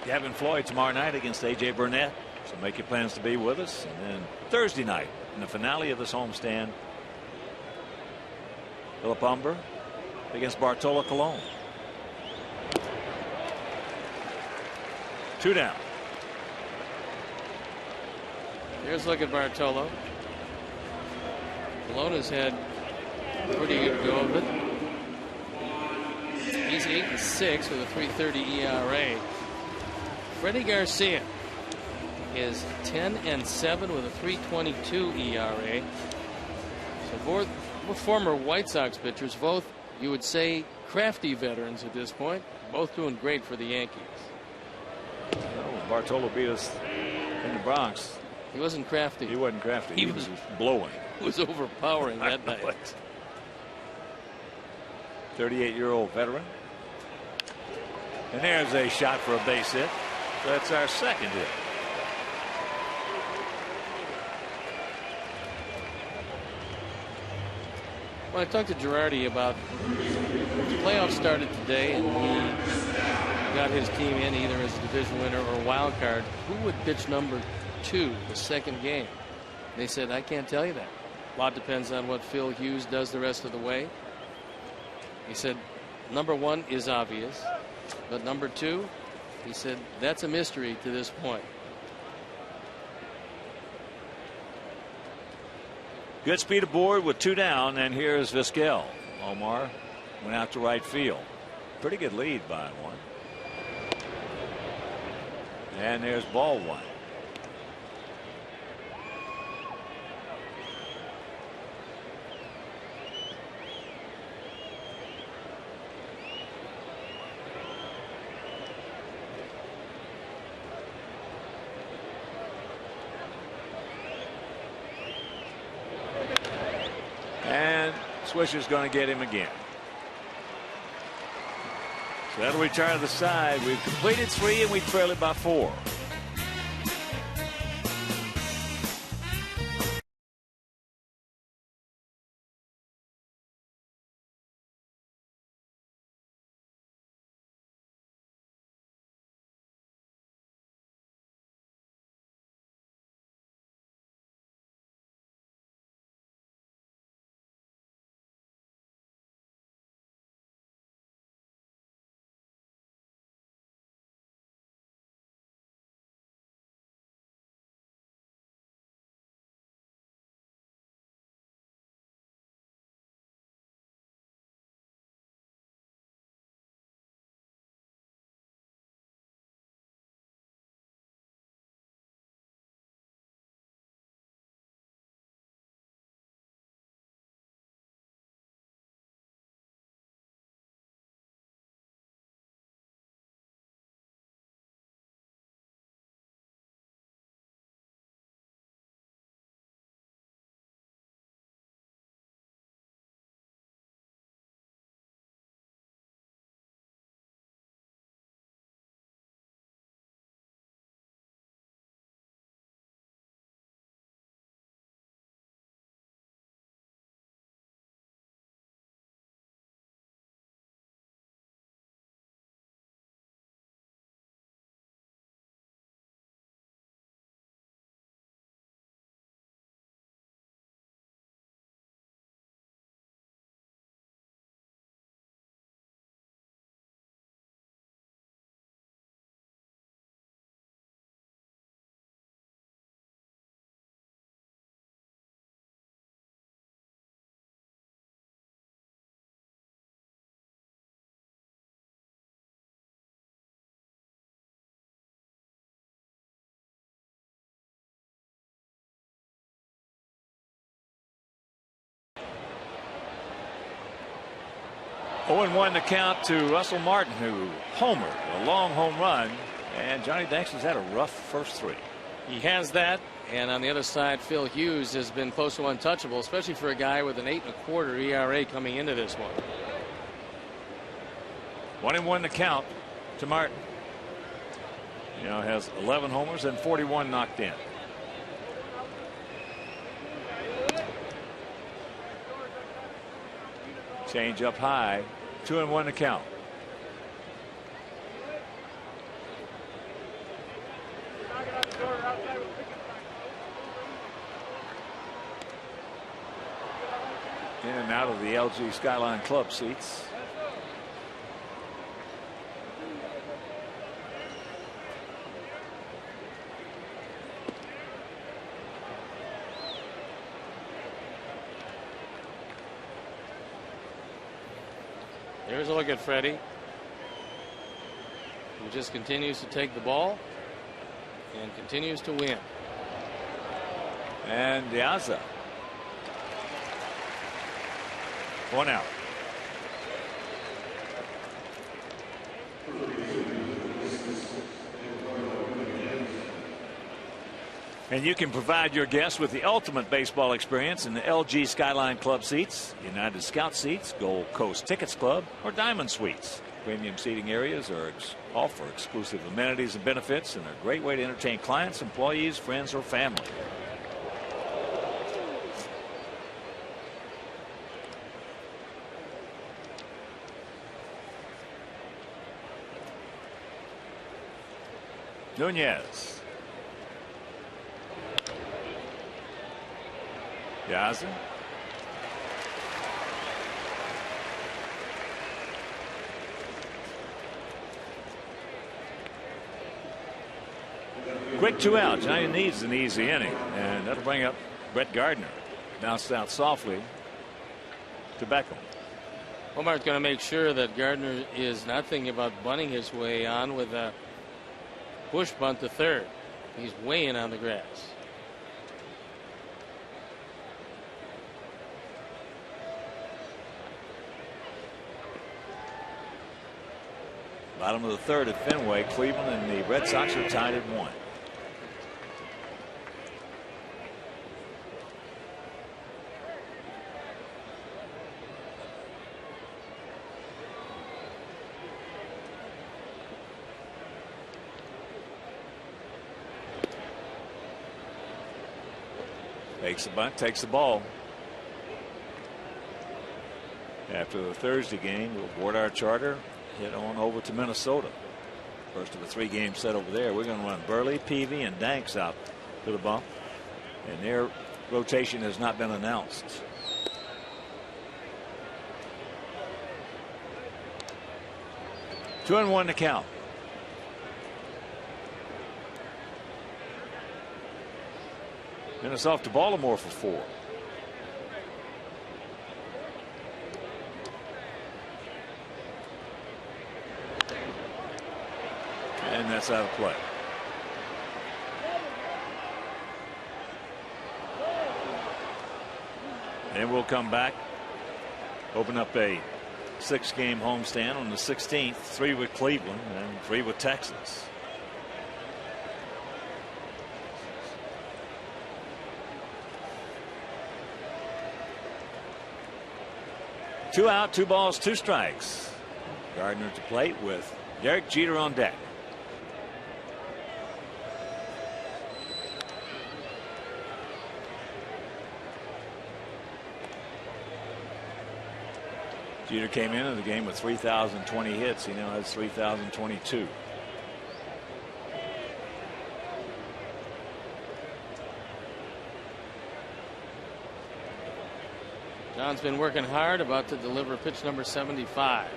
S1: Gavin Floyd tomorrow night against A.J. Burnett. So make your plans to be with us. And then Thursday night, in the finale of this homestand, Philip Humber against Bartolo Colon. 2 down.
S2: Here's a look at Bartolo. Colon has had a pretty good go of it. He's 8-6 with a 3.30 ERA. Freddie Garcia is 10-7 with a 3.22 ERA. So both former White Sox pitchers, both you would say crafty veterans at this point, both doing great for the Yankees.
S1: Well, Bartolo beat us in the Bronx.
S2: He wasn't crafty.
S1: He wasn't crafty. He was blowing.
S2: He was overpowering that night.
S1: 38-year-old veteran. And there's a shot for a base hit. That's our second hit.
S2: Well, I talked to Girardi about the playoffs started today, and he got his team in either as a division winner or wild card. Who would pitch number 2 the second game? They said, I can't tell you that. A lot depends on what Phil Hughes does the rest of the way. He said, number 1 is obvious, but number 2, he said, that's a mystery to this point.
S1: Good speed aboard with 2 down, and here's Vizquel. Omar went out to right field. Pretty good lead by 1. And there's ball 1. And Swisher's going to get him again. So that'll return to the side. We've completed 3 and we trail it by 4. 0-1 to count to Russell Martin, who homered a long home run, and Johnny Danks has had a rough first 3.
S2: He has that, and on the other side, Phil Hughes has been close to untouchable, especially for a guy with an 8.25 ERA coming into this one.
S1: 1-1 to count to Martin. You know, has 11 homers and 41 knocked in. Change up high. 2-1 to count. In and out of the LG Skyline Club seats.
S2: Here's a look at Freddie, who just continues to take the ball and continues to win.
S1: And Diaza. 1 out. And you can provide your guests with the ultimate baseball experience in the LG Skyline Club seats, United Scout seats, Gold Coast Tickets Club, or Diamond Suites. Premium seating areas offer exclusive amenities and benefits, and are a great way to entertain clients, employees, friends, or family. Nunez. Yaza. Quick 2 out. Johnny needs an easy inning, and that'll bring up Brett Gardner. Bounced out softly to Beckham.
S2: Omar's going to make sure that Gardner is not thinking about bunting his way on with a push bunt to third. He's way in on the grass.
S1: Bottom of the 3rd at Fenway. Cleveland and the Red Sox are tied at 1. Takes the bunt, takes the ball. After the Thursday game, we'll board our charter, head on over to Minnesota. First of a 3-game set over there. We're going to run Burley, Peavy, and Danks out to the bump, and their rotation has not been announced. Two and one to count. And it's off to Baltimore for 4. And that's out of play. And we'll come back, open up a 6-game homestand on the 16th, 3 with Cleveland and 3 with Texas. Two out, 2 balls, 2 strikes. Gardner to plate with Derek Jeter on deck. Jeter came into the game with 3,020 hits. He now has 3,022.
S2: John's been working hard, about to deliver pitch number 75.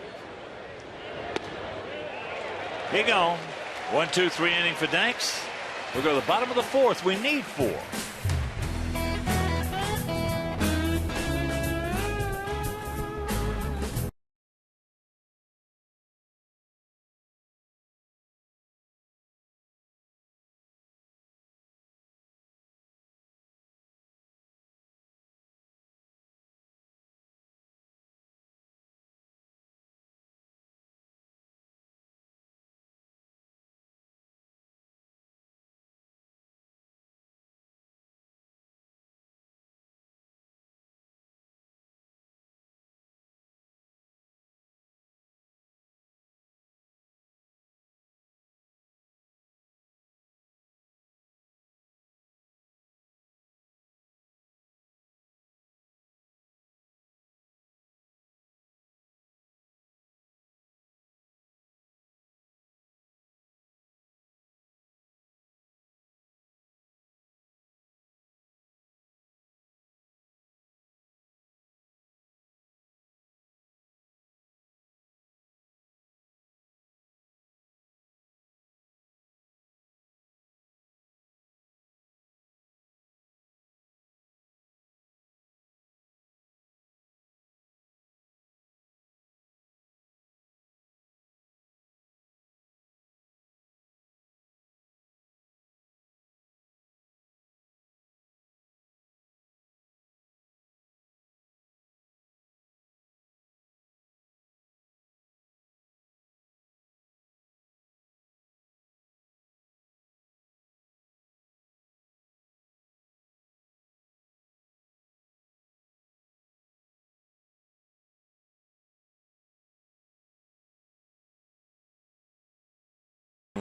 S1: Here you go. 1, 2, 3 inning for Danks. We'll go to the bottom of the 4th. We need 4.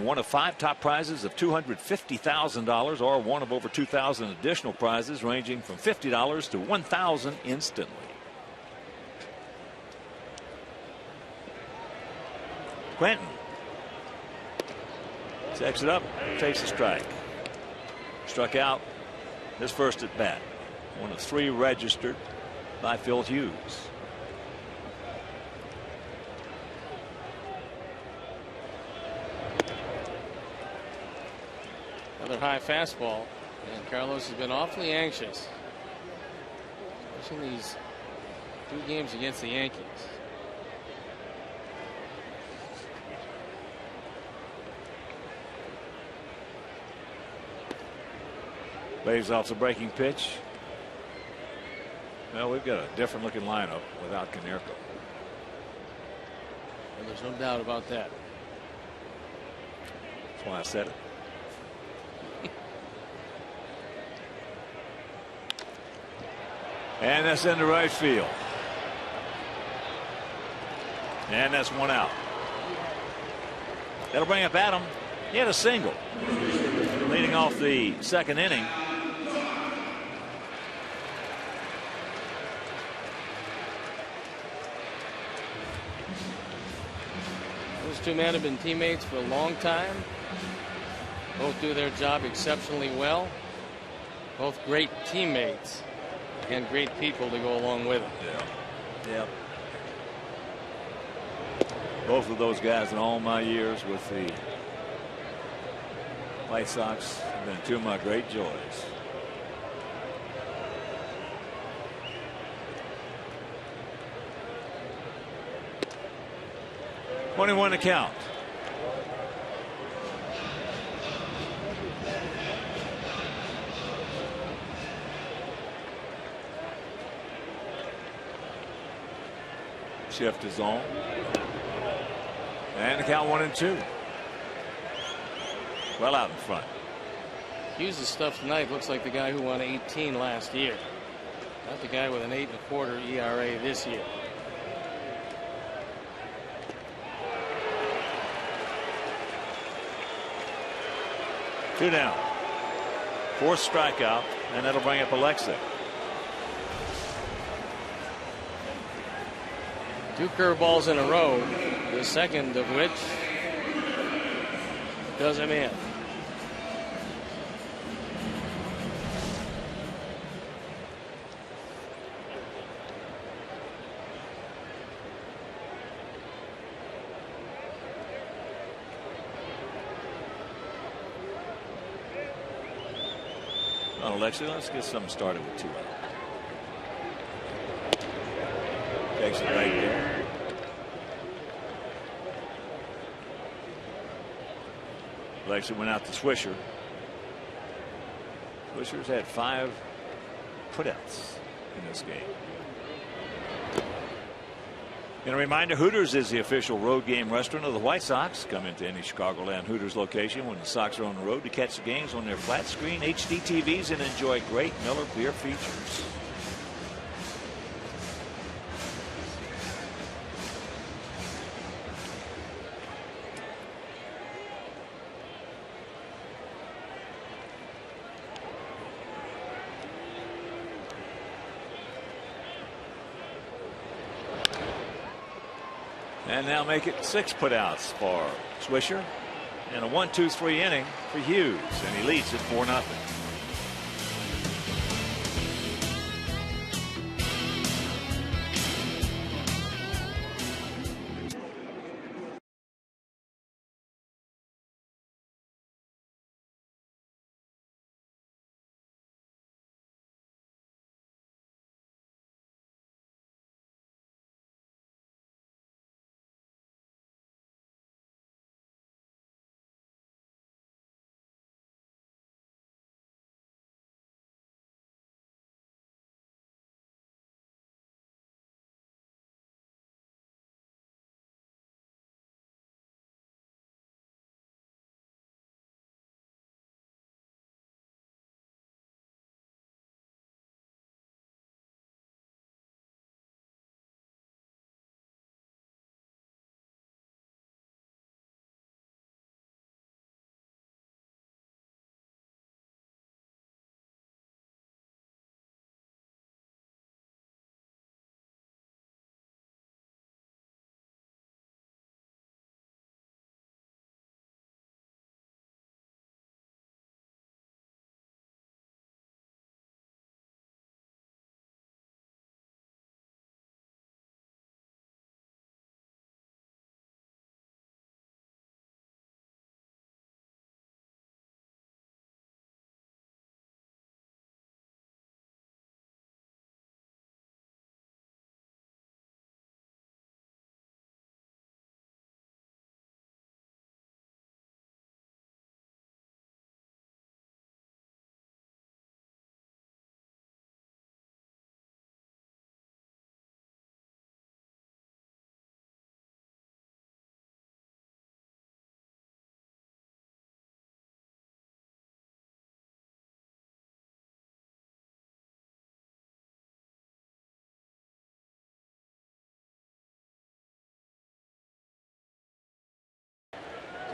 S1: win one of 5 top prizes of $250,000 or one of over 2,000 additional prizes ranging from $50 to $1,000 instantly. Quentin checks it up, takes a strike. Struck out his first at bat. One of 3 registered by Phil Hughes.
S2: Another high fastball, and Carlos has been awfully anxious, especially these 2 games against the Yankees.
S1: Waves off the breaking pitch. Well, we've got a different looking lineup without Konerko.
S2: And there's no doubt about that.
S1: That's why I said it. And that's into right field. And that's 1 out. That'll bring up Adam. He had a single leading off the 2nd inning.
S2: Those 2 men have been teammates for a long time. Both do their job exceptionally well. Both great teammates and great people to go along with it.
S1: Yeah. Both of those guys in all my years with the White Sox have been 2 of my great joys. $21 to count. Shift is on. And the count 1-2. Well out in front.
S2: Hughes' stuff tonight looks like the guy who won 18 last year. Not the guy with an 8.25 ERA this year.
S1: Two down. 4th strikeout, and that'll bring up Alexa.
S2: 2 curveballs in a row, the second of which does him in.
S1: Well, Alexa, let's get something started with 2 out. Takes it right there. Alexa went out to Swisher. Swisher's had 5 putouts in this game. And a reminder, Hooters is the official road game restaurant of the White Sox. Come into any Chicagoland Hooters location when the Sox are on the road to catch the games on their flat screen HD TVs and enjoy great Miller beer features. And now make it 6 putouts for Swisher and a 1-2-3 inning for Hughes, and he leads it 4-0.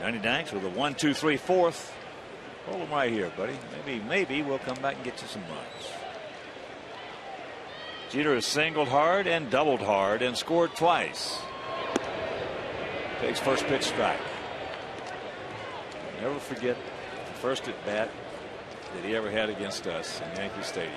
S1: Johnny Danks with a 1-2-3 fourth. Hold him right here, buddy. Maybe we'll come back and get you some runs. Jeter has singled hard and doubled hard and scored twice. Takes first pitch strike. Never forget the first at bat that he ever had against us in Yankee Stadium.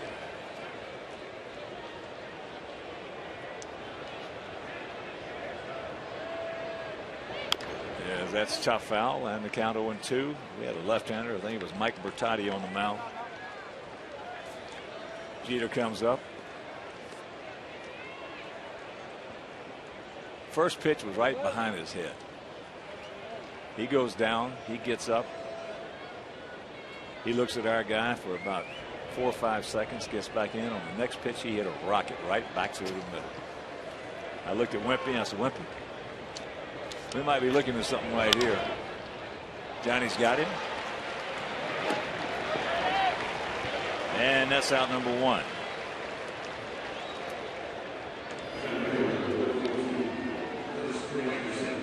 S1: Yeah, that's chop foul and the count 0-2. We had a left-hander. I think it was Mike Bertotti on the mound. Jeter comes up. First pitch was right behind his head. He goes down. He gets up. He looks at our guy for about 4 or 5 seconds, gets back in. On the next pitch, he hit a rocket right back through the middle. I looked at Wimpy and I said, Wimpy, we might be looking at something right here. Johnny's got him. And that's out number 1.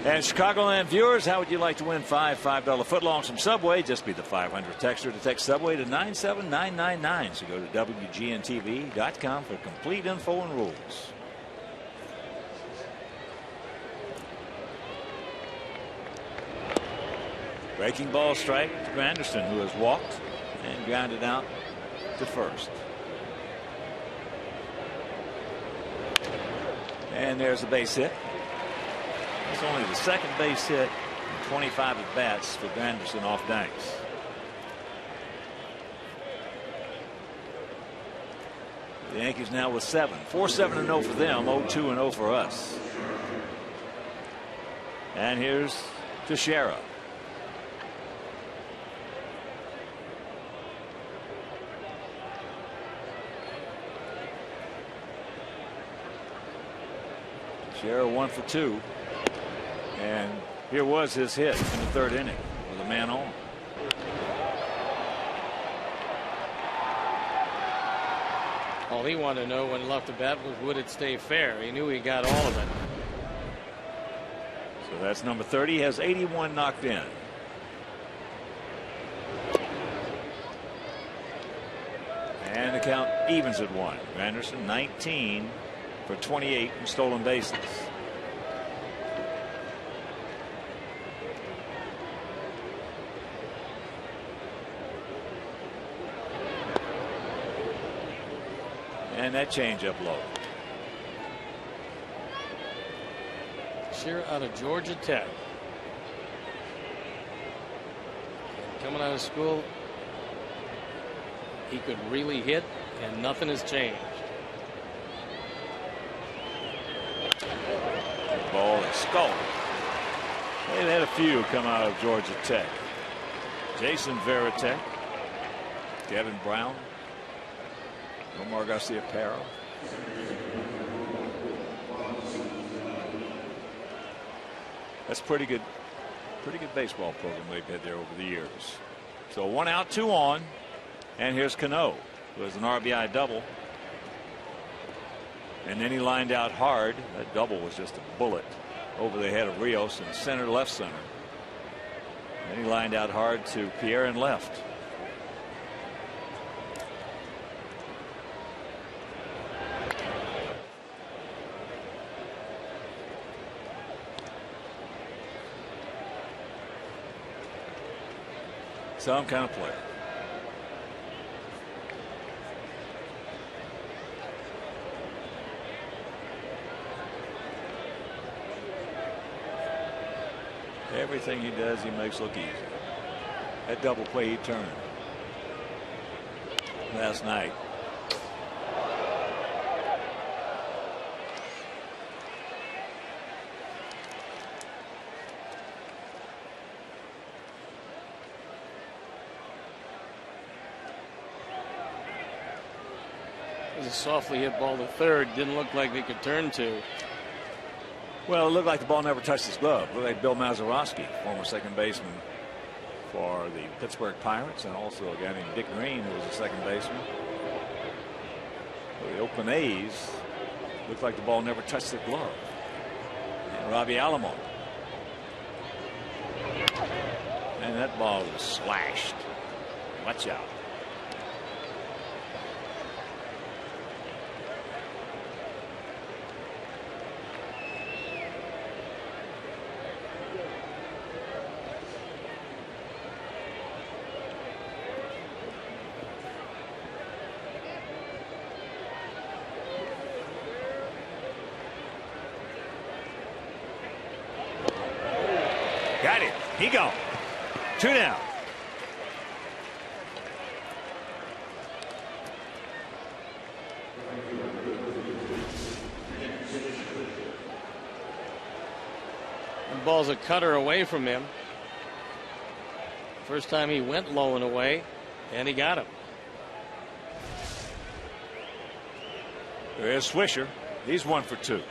S1: And Chicagoland viewers, how would you like to win $5 footlongs from Subway? Just be the 500 texter to text Subway to 97999. So go to WGNTV.com for complete info and rules. Breaking ball strike to Granderson, who has walked and grounded out to first. And there's a base hit. It's only the second base hit in 25 at bats for Granderson off Danks. The Yankees now with 7. 4-7-0 for them, 0-2-0 for us. And here's Teixeira. Teixeira 1 for 2. And here was his hit in the 3rd inning with a man on.
S2: All he wanted to know when he left the bat was, would it stay fair? He knew he got all of it.
S1: So that's number 30. He has 81 knocked in. And the count evens at 1. Granderson 19 for 28 in stolen bases. And that changeup low.
S2: Shearer out of Georgia Tech. Coming out of school, he could really hit, and nothing has changed.
S1: The ball is scolded. They've had a few come out of Georgia Tech. Jason Varitek, Kevin Brown, Omar Garcia-Parra. That's pretty good baseball program they've had there over the years. So 1 out, 2 on, and here's Cano, who has an RBI double. And then he lined out hard. That double was just a bullet over the head of Rios in center, left center. Then he lined out hard to Pierre in left. Some kind of player. Everything he does, he makes look easy. That double play he turned last night.
S2: It was a softly hit ball to third. Didn't look like they could turn to.
S1: Well, it looked like the ball never touched his glove. It looked like Bill Mazeroski, former second baseman for the Pittsburgh Pirates, and also a guy named Dick Green, who was a second baseman. For the Oakland A's, looked like the ball never touched the glove. And Robbie Alomar. And that ball was slashed. Watch out. Got it. He gone. 2 down.
S2: The ball's a cutter away from him. First time he went low and away, and he got him.
S1: There's Swisher. He's 1 for 2.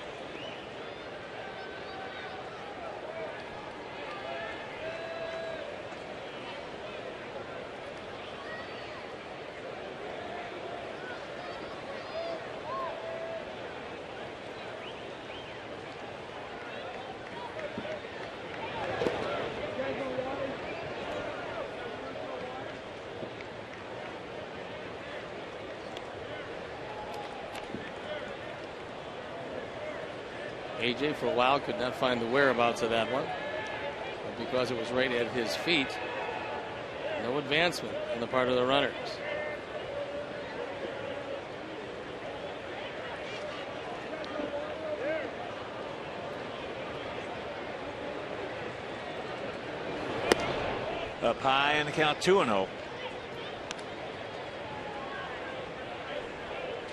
S2: AJ for a while could not find the whereabouts of that one, but because it was right at his feet, no advancement on the part of the runners.
S1: Up high in the count, 2-0.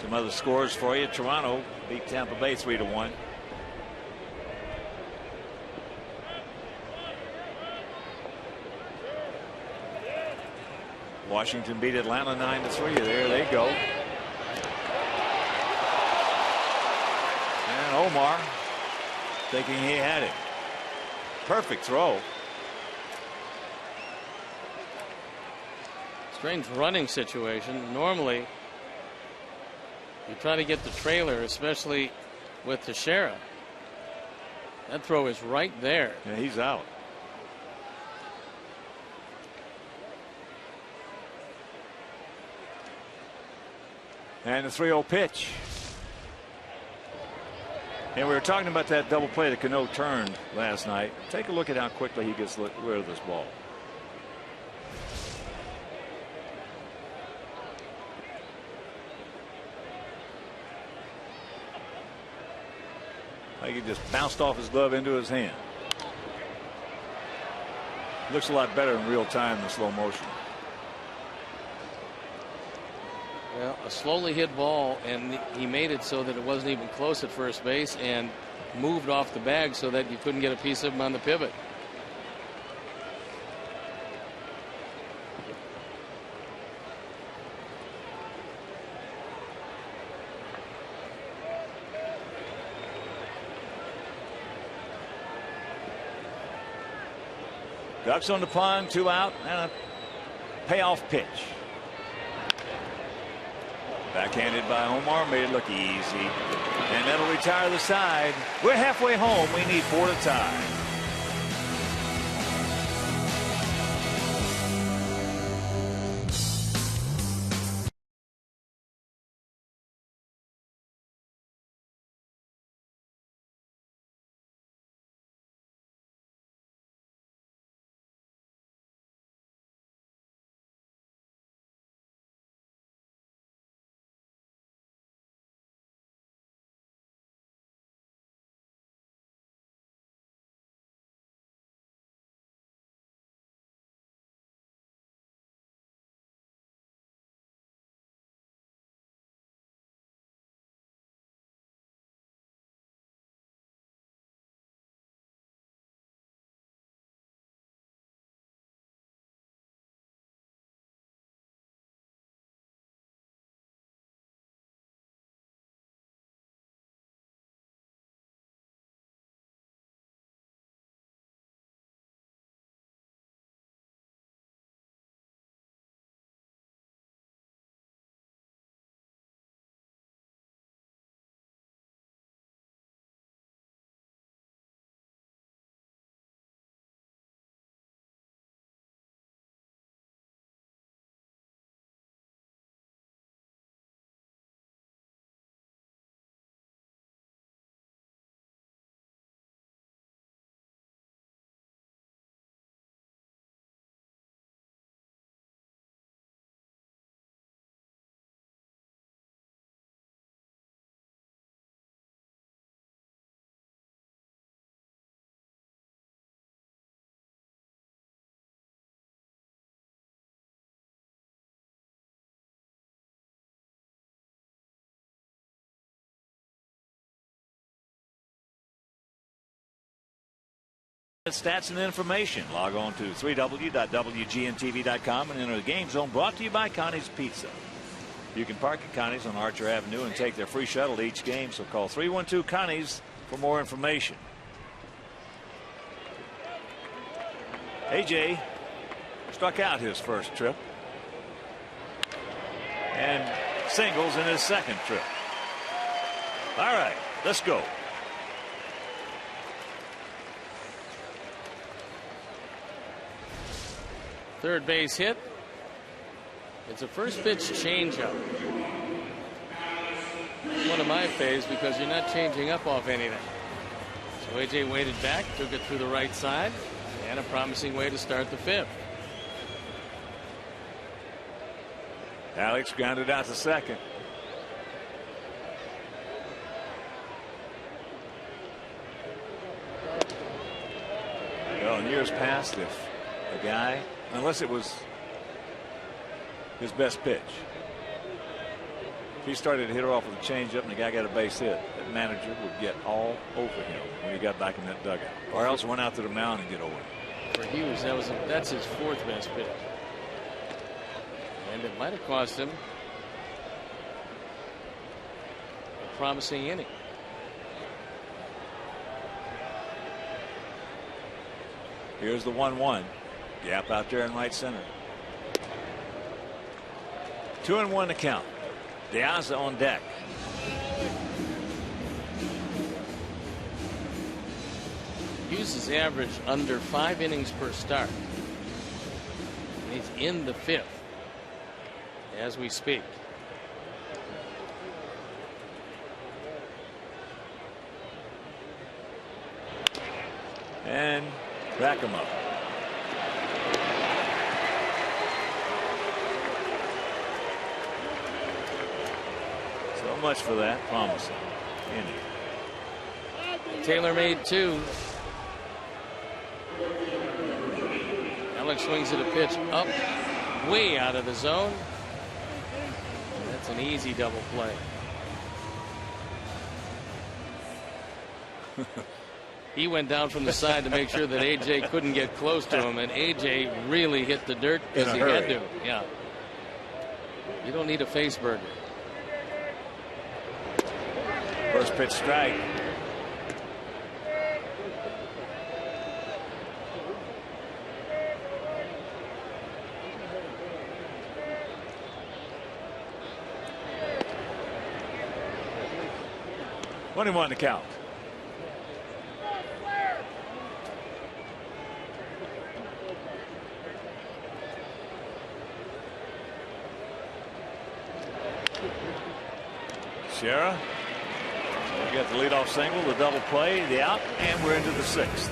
S1: Some other scores for you. Toronto beat Tampa Bay 3-1. Washington beat Atlanta 9-3. There they go. And Omar thinking he had it. Perfect throw.
S2: Strange running situation. Normally, you try to get the trailer, especially with Teixeira. That throw is right there.
S1: Yeah, he's out. And the 3-0 pitch. And we were talking about that double play that Cano turned last night. Take a look at how quickly he gets rid of this ball. Like he just bounced off his glove into his hand. Looks a lot better in real time than slow motion.
S2: Well, a slowly hit ball, and he made it so that it wasn't even close at first base and moved off the bag so that you couldn't get a piece of him on the pivot.
S1: Ducks on the pond, 2 out, and a payoff pitch. Backhanded by Omar, made it look easy. And that'll retire the side. We're halfway home. We need 4 to tie. Stats and information. Log on to 3w.wgntv.com and enter the game zone, brought to you by Connie's Pizza. You can park at Connie's on Archer Avenue and take their free shuttle to each game, so call 312 Connie's for more information. AJ struck out his first trip and singles in his second trip. All right, let's go.
S2: Third base hit. It's a first pitch changeup. One of my faves because you're not changing up off anything. So AJ waited back, took it through the right side, and a promising way to start the fifth.
S1: Alex grounded out to second. Well, in years past, if a guy, unless it was his best pitch, if he started to hit her off with a changeup and the guy got a base hit, that manager would get all over him when he got back in that dugout, or else run out to the mound and get over him.
S2: For Hughes, that's his fourth best pitch, and it might have cost him a promising inning.
S1: Here's the 1-1. Gap out there in right center. 2-1 to count. Diaz on deck.
S2: Hughes has averaged under 5 innings per start. He's in the fifth as we speak.
S1: And back him up. So much for that promising inning.
S2: Taylor made 2. Alex swings at a pitch up way out of the zone. That's an easy double play. He went down from the side to make sure that AJ couldn't get close to him, and AJ really hit the dirt as he had to. Yeah. You don't need a face burger.
S1: First pitch strike. One and one to count. Shara. We got the leadoff single, the double play, the out, and we're into the sixth.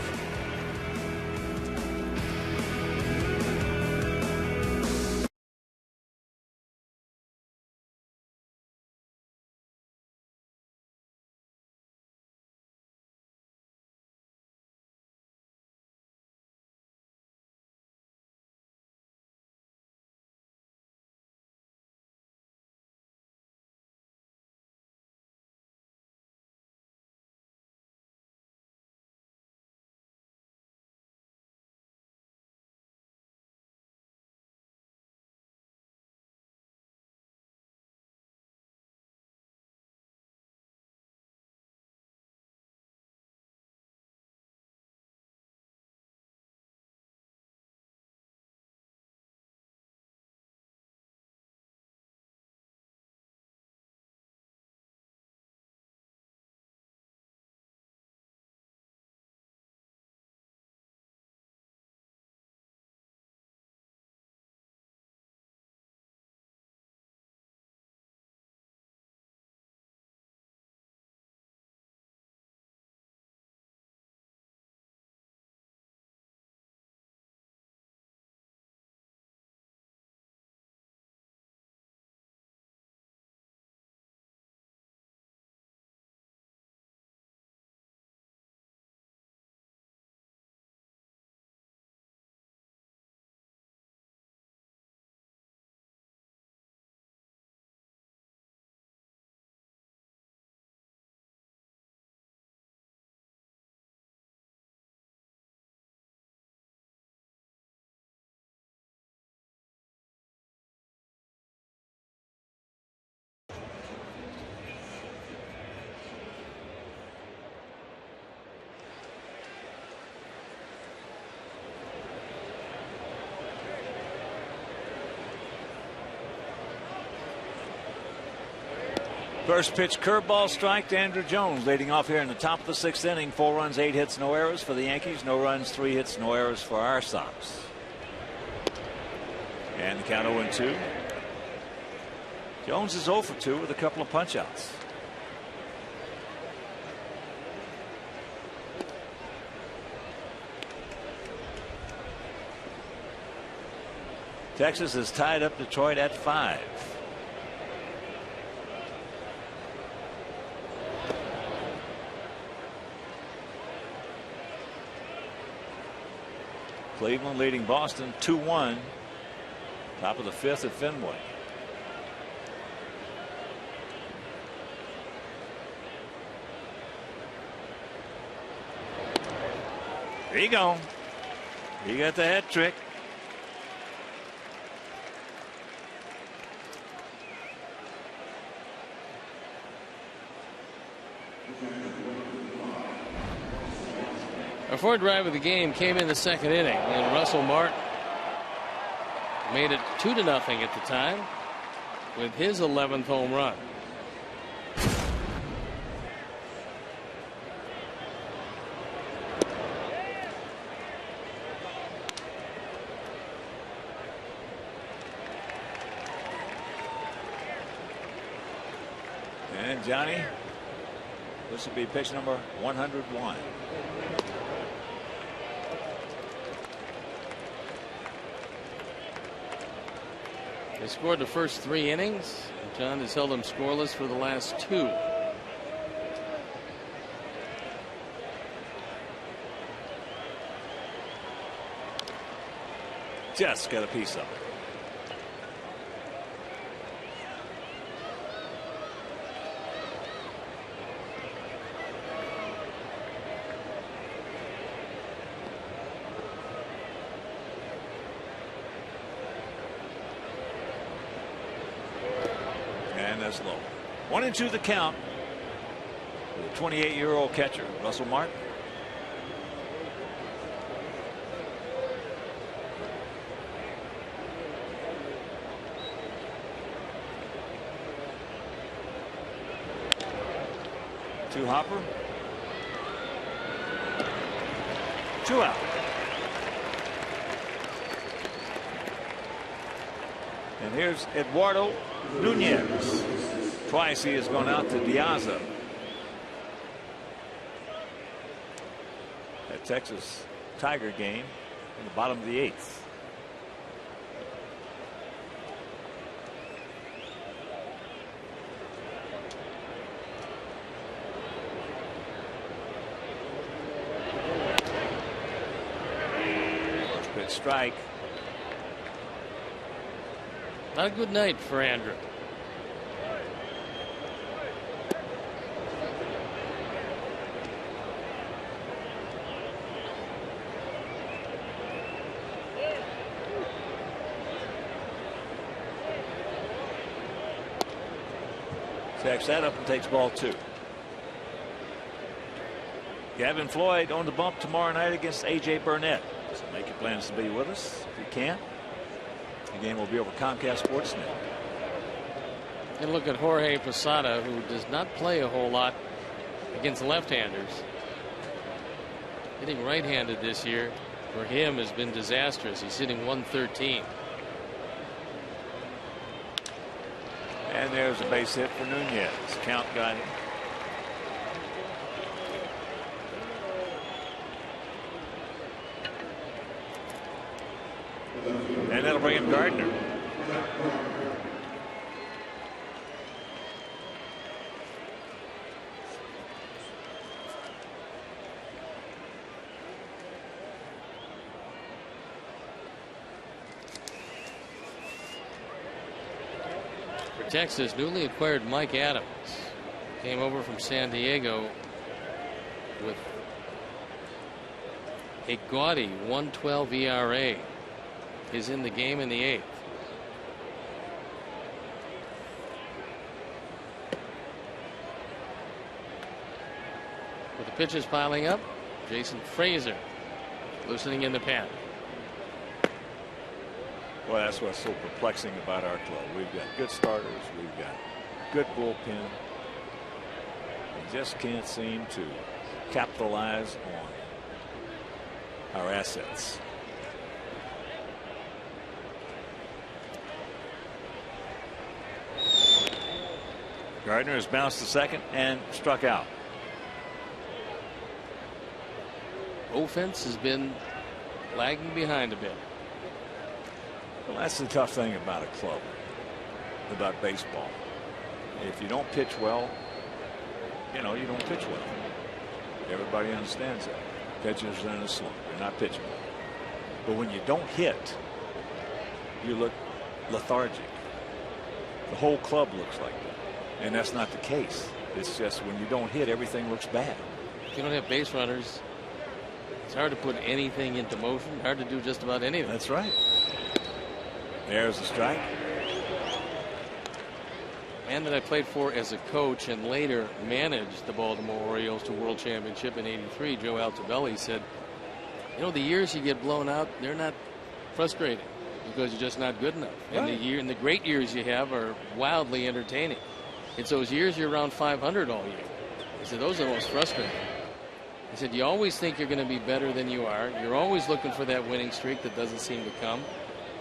S1: First pitch curveball strike to Andrew Jones, leading off here in the top of the 6th inning. 4 runs, 8 hits, no errors for the Yankees. No runs, 3 hits, no errors for our Sox. And the count 0-2. Jones is 0 for 2 with a couple of punch-outs. Texas has tied up Detroit at 5. Cleveland leading Boston 2-1. Top of the 5th at Fenway. There you go. He got the hat trick.
S2: Our fourth drive of the game came in the 2nd inning, and Russell Martin made it 2-0 at the time with his 11th home run.
S1: And Johnny, this will be pitch number 101.
S2: They scored the first 3 innings. John has held them scoreless for the last 2.
S1: Just got a piece of it. That's low. 1-2 the count. The 28-year-old catcher, Russell Martin. Two hopper. 2 out. And here's Eduardo Nunez. Twice he has gone out to Diaza. That Texas Tiger game in the bottom of the 8th. First pitch strike.
S2: Not a good night for Andrew.
S1: Checks that up and takes ball 2. Gavin Floyd on the bump tomorrow night against A.J. Burnett. So make your plans to be with us if you can. The game will be over Comcast Sportsnet.
S2: And look at Jorge Posada, who does not play a whole lot against left-handers. Hitting right-handed this year for him has been disastrous. He's hitting 113.
S1: And there's a base hit for Nunez. Count got him. And that'll bring him Gardner.
S2: For Texas, newly acquired Mike Adams came over from San Diego with a gaudy 1.12 ERA. Is in the game in the 8th. With the pitches piling up, Jason Frazier loosening in the pen.
S1: Well, that's what's so perplexing about our club. We've got good starters. We've got good bullpen. just can't seem to capitalize on our assets. Gardner has bounced to second and struck out.
S2: Offense has been lagging behind a bit.
S1: Well, that's the tough thing about a club, about baseball. If you don't pitch well, you don't pitch well. Everybody understands that. Pitchers are in a slump. They're not pitching well. But when you don't hit, you look lethargic. The whole club looks like that. And that's not the case. It's just when you don't hit, everything looks bad.
S2: If you don't have base runners, it's hard to put anything into motion. Hard to do just about anything.
S1: That's right. There's the strike.
S2: Man that I played for as a coach and later managed the Baltimore Orioles to World Championship in '83, Joe Altobelli, said, the years you get blown out, they're not frustrating because you're just not good enough.
S1: Right.
S2: And the great years you have are wildly entertaining. It's those years you're around 500 all year. He said those are the most frustrating. He said you always think you're going to be better than you are. You're always looking for that winning streak that doesn't seem to come.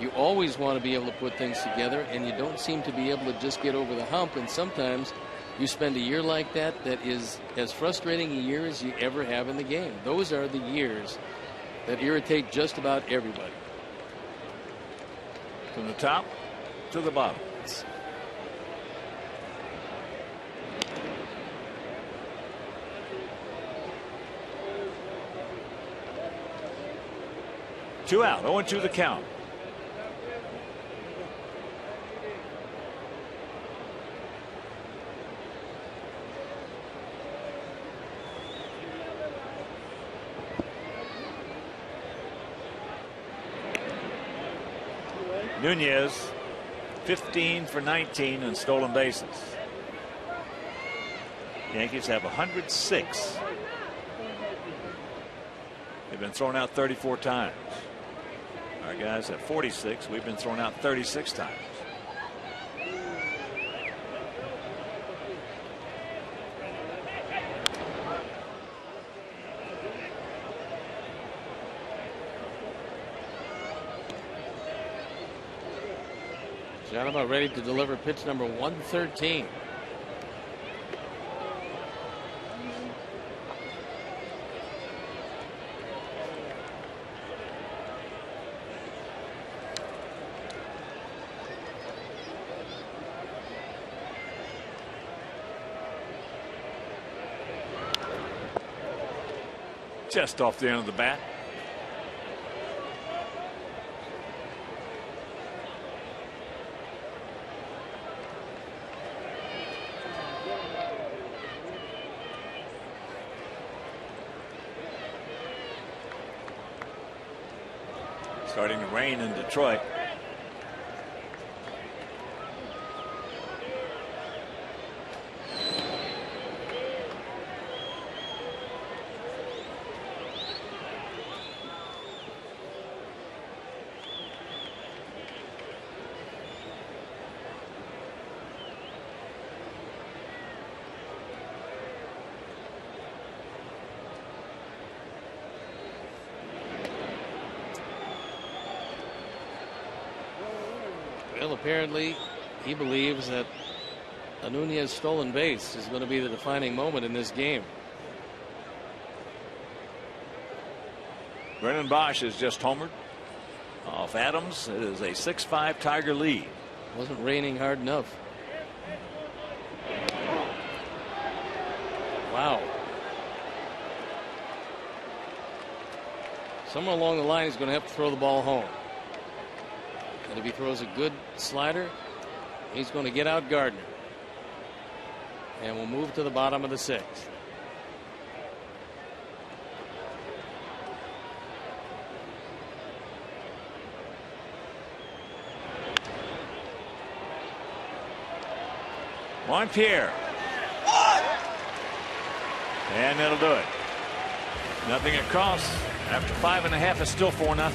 S2: You always want to be able to put things together, and you don't seem to be able to just get over the hump. And sometimes you spend a year like that is as frustrating a year as you ever have in the game. Those are the years that irritate just about everybody.
S1: From the top to the bottom. Two out, 0-2 the count. Nunez 15 for 19 in stolen bases. Yankees have 106. They've been thrown out 34 times. Our guys have 46. We've been thrown out 36 times.
S2: John about ready to deliver pitch number 113.
S1: Just off the end of the bat. Starting to rain in Detroit.
S2: Well, apparently he believes that a Nunez stolen base is going to be the defining moment in this game.
S1: Brennan Bosch has just homered off Adams. It is a 6-5 Tiger lead.
S2: Wasn't raining hard enough. Wow. Somewhere along the line he's going to have to throw the ball home. And if he throws a good slider, he's going to get out Gardner. And we'll move to the bottom of the sixth.
S1: Juan Pierre. And that'll do it. Nothing across. After 5.5, it's still 4-0.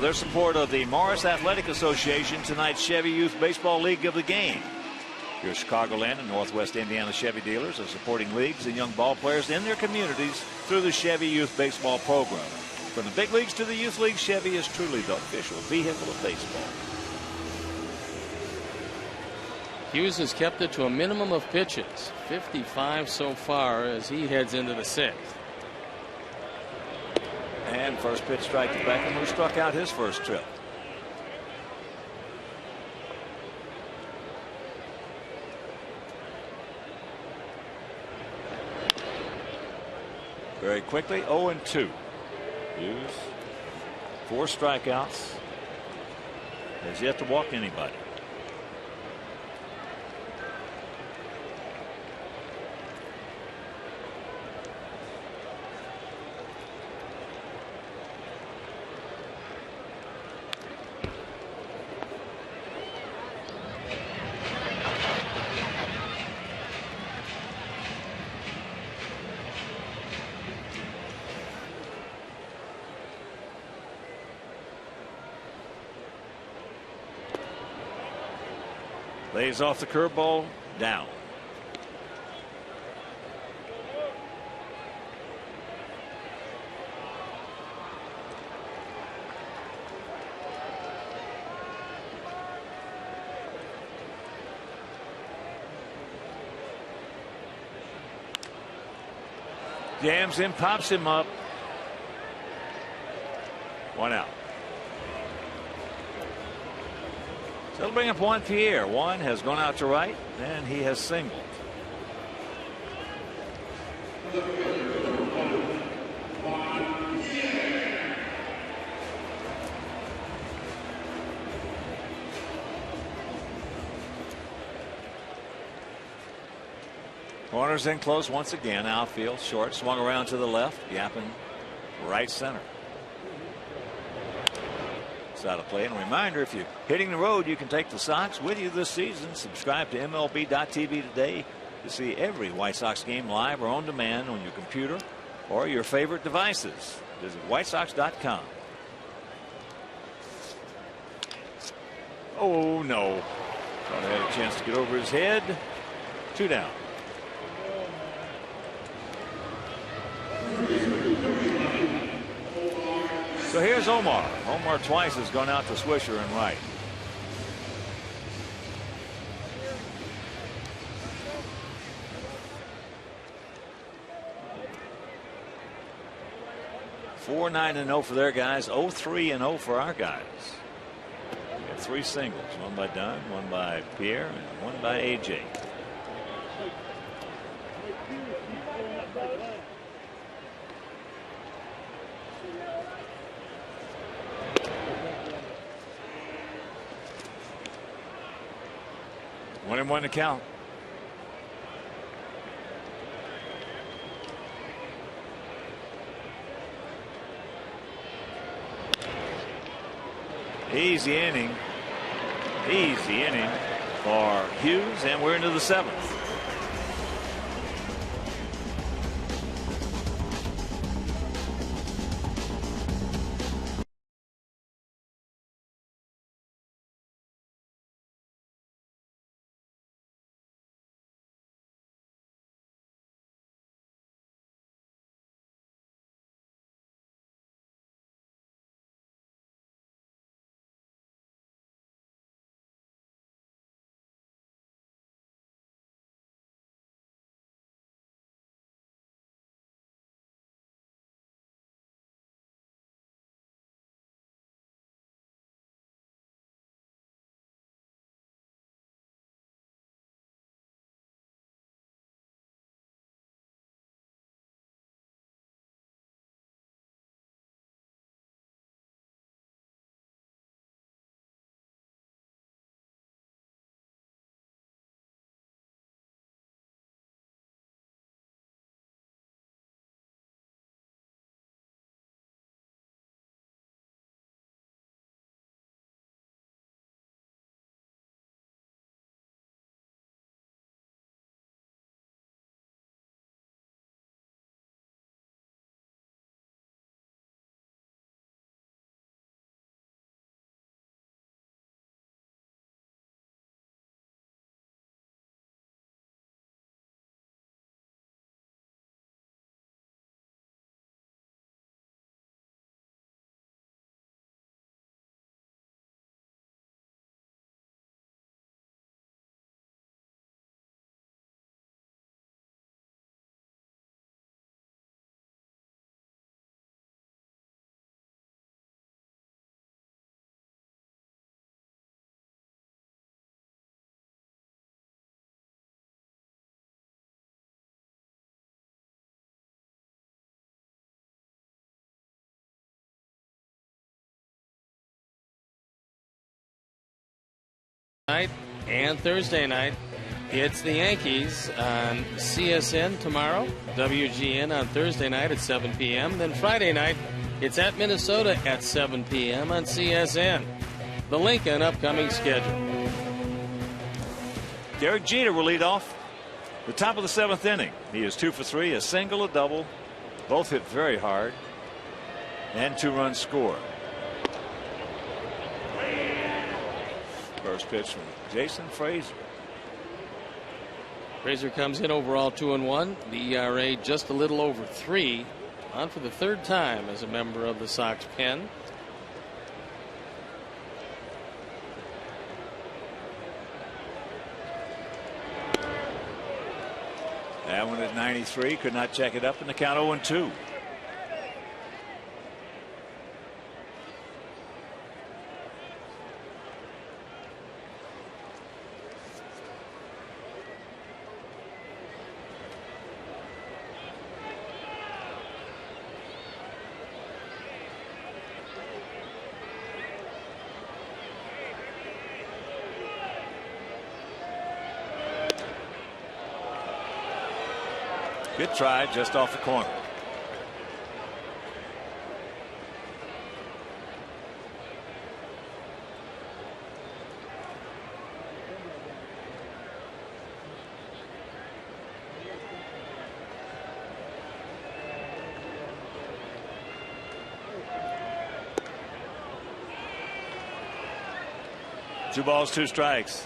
S1: their support of the Morris Athletic Association, tonight's Chevy Youth Baseball League of the Game. Your Chicagoland and Northwest Indiana Chevy dealers are supporting leagues and young ball players in their communities through the Chevy Youth Baseball program. From the big leagues to the youth leagues, Chevy is truly the official vehicle of baseball.
S2: Hughes has kept it to a minimum of pitches, 55 so far as he heads into the 6th.
S1: And first pitch strike to Beckham, who struck out his first trip. Very quickly, 0-2. Hughes, 4 strikeouts. Has yet to walk anybody. Lays off the curveball, down. Jams in, pops him up. 1 out. So it'll bring up Juan Pierre. Juan has gone out to right, and he has singled. Corners in close once again. Outfield short, swung around to the left, yapping right center. Out of play. And a reminder, if you're hitting the road, you can take the Sox with you this season. Subscribe to MLB.tv today to see every White Sox game live or on demand on your computer or your favorite devices. Visit whitesox.com. Oh no. Thought he had a chance to get over his head. 2 down. So here's Omar. Omar twice has gone out to Swisher and right. Four 9-0 for their guys. 0-3-0 for our guys. We got 3 singles. One by Dunn, one by Pierre, and one by AJ. One and one to count. Easy inning. Easy inning for Hughes, and we're into the 7th.
S2: night and Thursday night. It's the Yankees on CSN tomorrow, WGN on Thursday night at 7 p.m. Then Friday night, it's at Minnesota at 7 p.m. on CSN. The Lincoln upcoming schedule.
S1: Derek Jeter will lead off the top of the 7th inning. He is 2 for 3, a single, a double. Both hit very hard. And 2 runs scored. First pitch from Jason Frazier.
S2: Frazier comes in overall 2-1. The ERA just a little over 3. On for the 3rd time as a member of the Sox pen.
S1: That one at 93, could not check it up in the count 0-2. Good try just off the corner. Two balls, 2 strikes.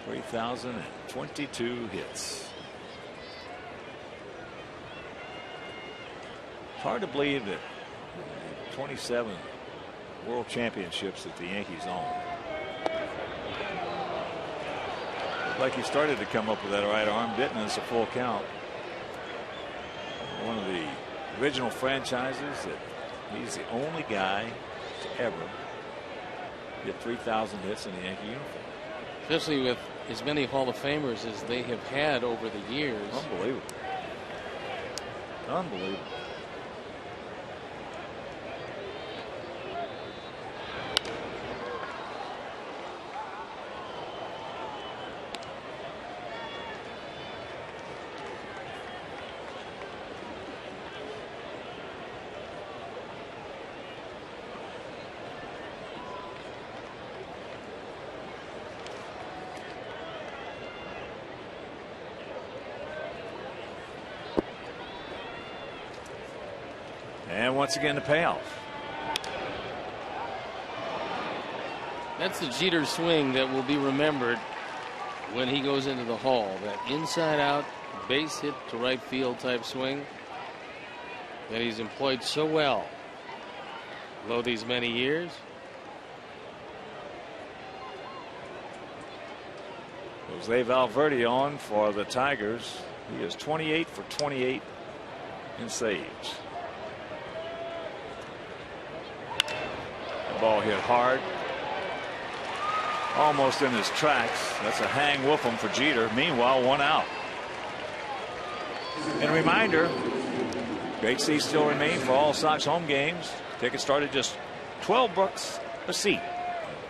S1: $3,022 hits. It's hard to believe that 27 world championships that the Yankees own. Looked like he started to come up with that right arm, didn't, and it's a full count. One of the original franchises that he's the only guy to ever get 3,000 hits in the Yankee uniform.
S2: Especially with as many Hall of Famers as they have had over the years.
S1: Unbelievable. Unbelievable. And once again, the payoff.
S2: That's the Jeter swing that will be remembered when he goes into the Hall. That inside out base hit to right field type swing that he's employed so well over these many years.
S1: Jose Valverde on for the Tigers. He is 28 for 28 in saves. The ball hit hard. Almost in his tracks. That's a hang whoop'em for Jeter. Meanwhile, 1 out. And a reminder, great seats still remain for all Sox home games. Tickets start at just $12 a seat.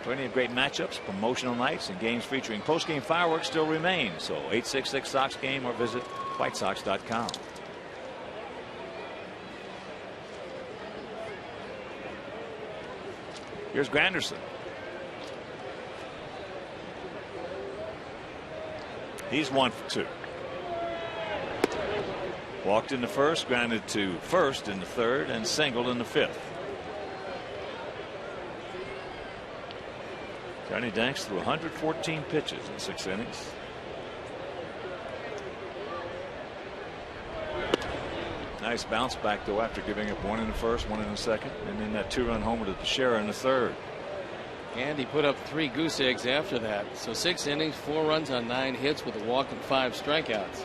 S1: Plenty of great matchups, promotional nights, and games featuring post-game fireworks still remain. So 866 Sox game or visit WhiteSox.com. Here's Granderson. He's 1 for 2. Walked in the first, grounded to first in the third, and singled in the fifth. Johnny Danks threw 114 pitches in 6 innings. Nice bounce back though after giving up 1 in the first, 1 in the second, and then that 2-run homer to Teixeira in the third.
S2: And he put up 3 goose eggs after that. So 6 innings, 4 runs on 9 hits with a walk and 5 strikeouts.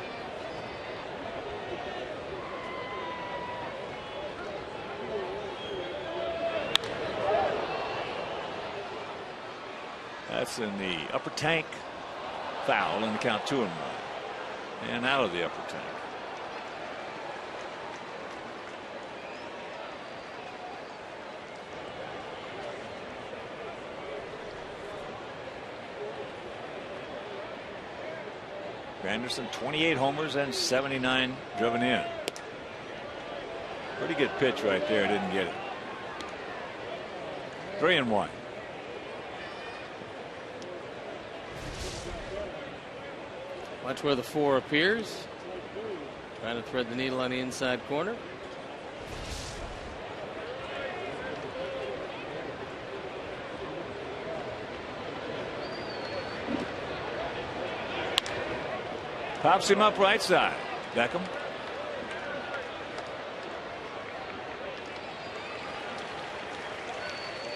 S1: That's in the upper tank, foul, and the count 2-1. And out of the upper tank. Granderson 28 homers and 79 driven in. Pretty good pitch right there. Didn't get it. 3-1.
S2: Watch where the 4 appears. Trying to thread the needle on the inside corner.
S1: Pops him up right side. Beckham.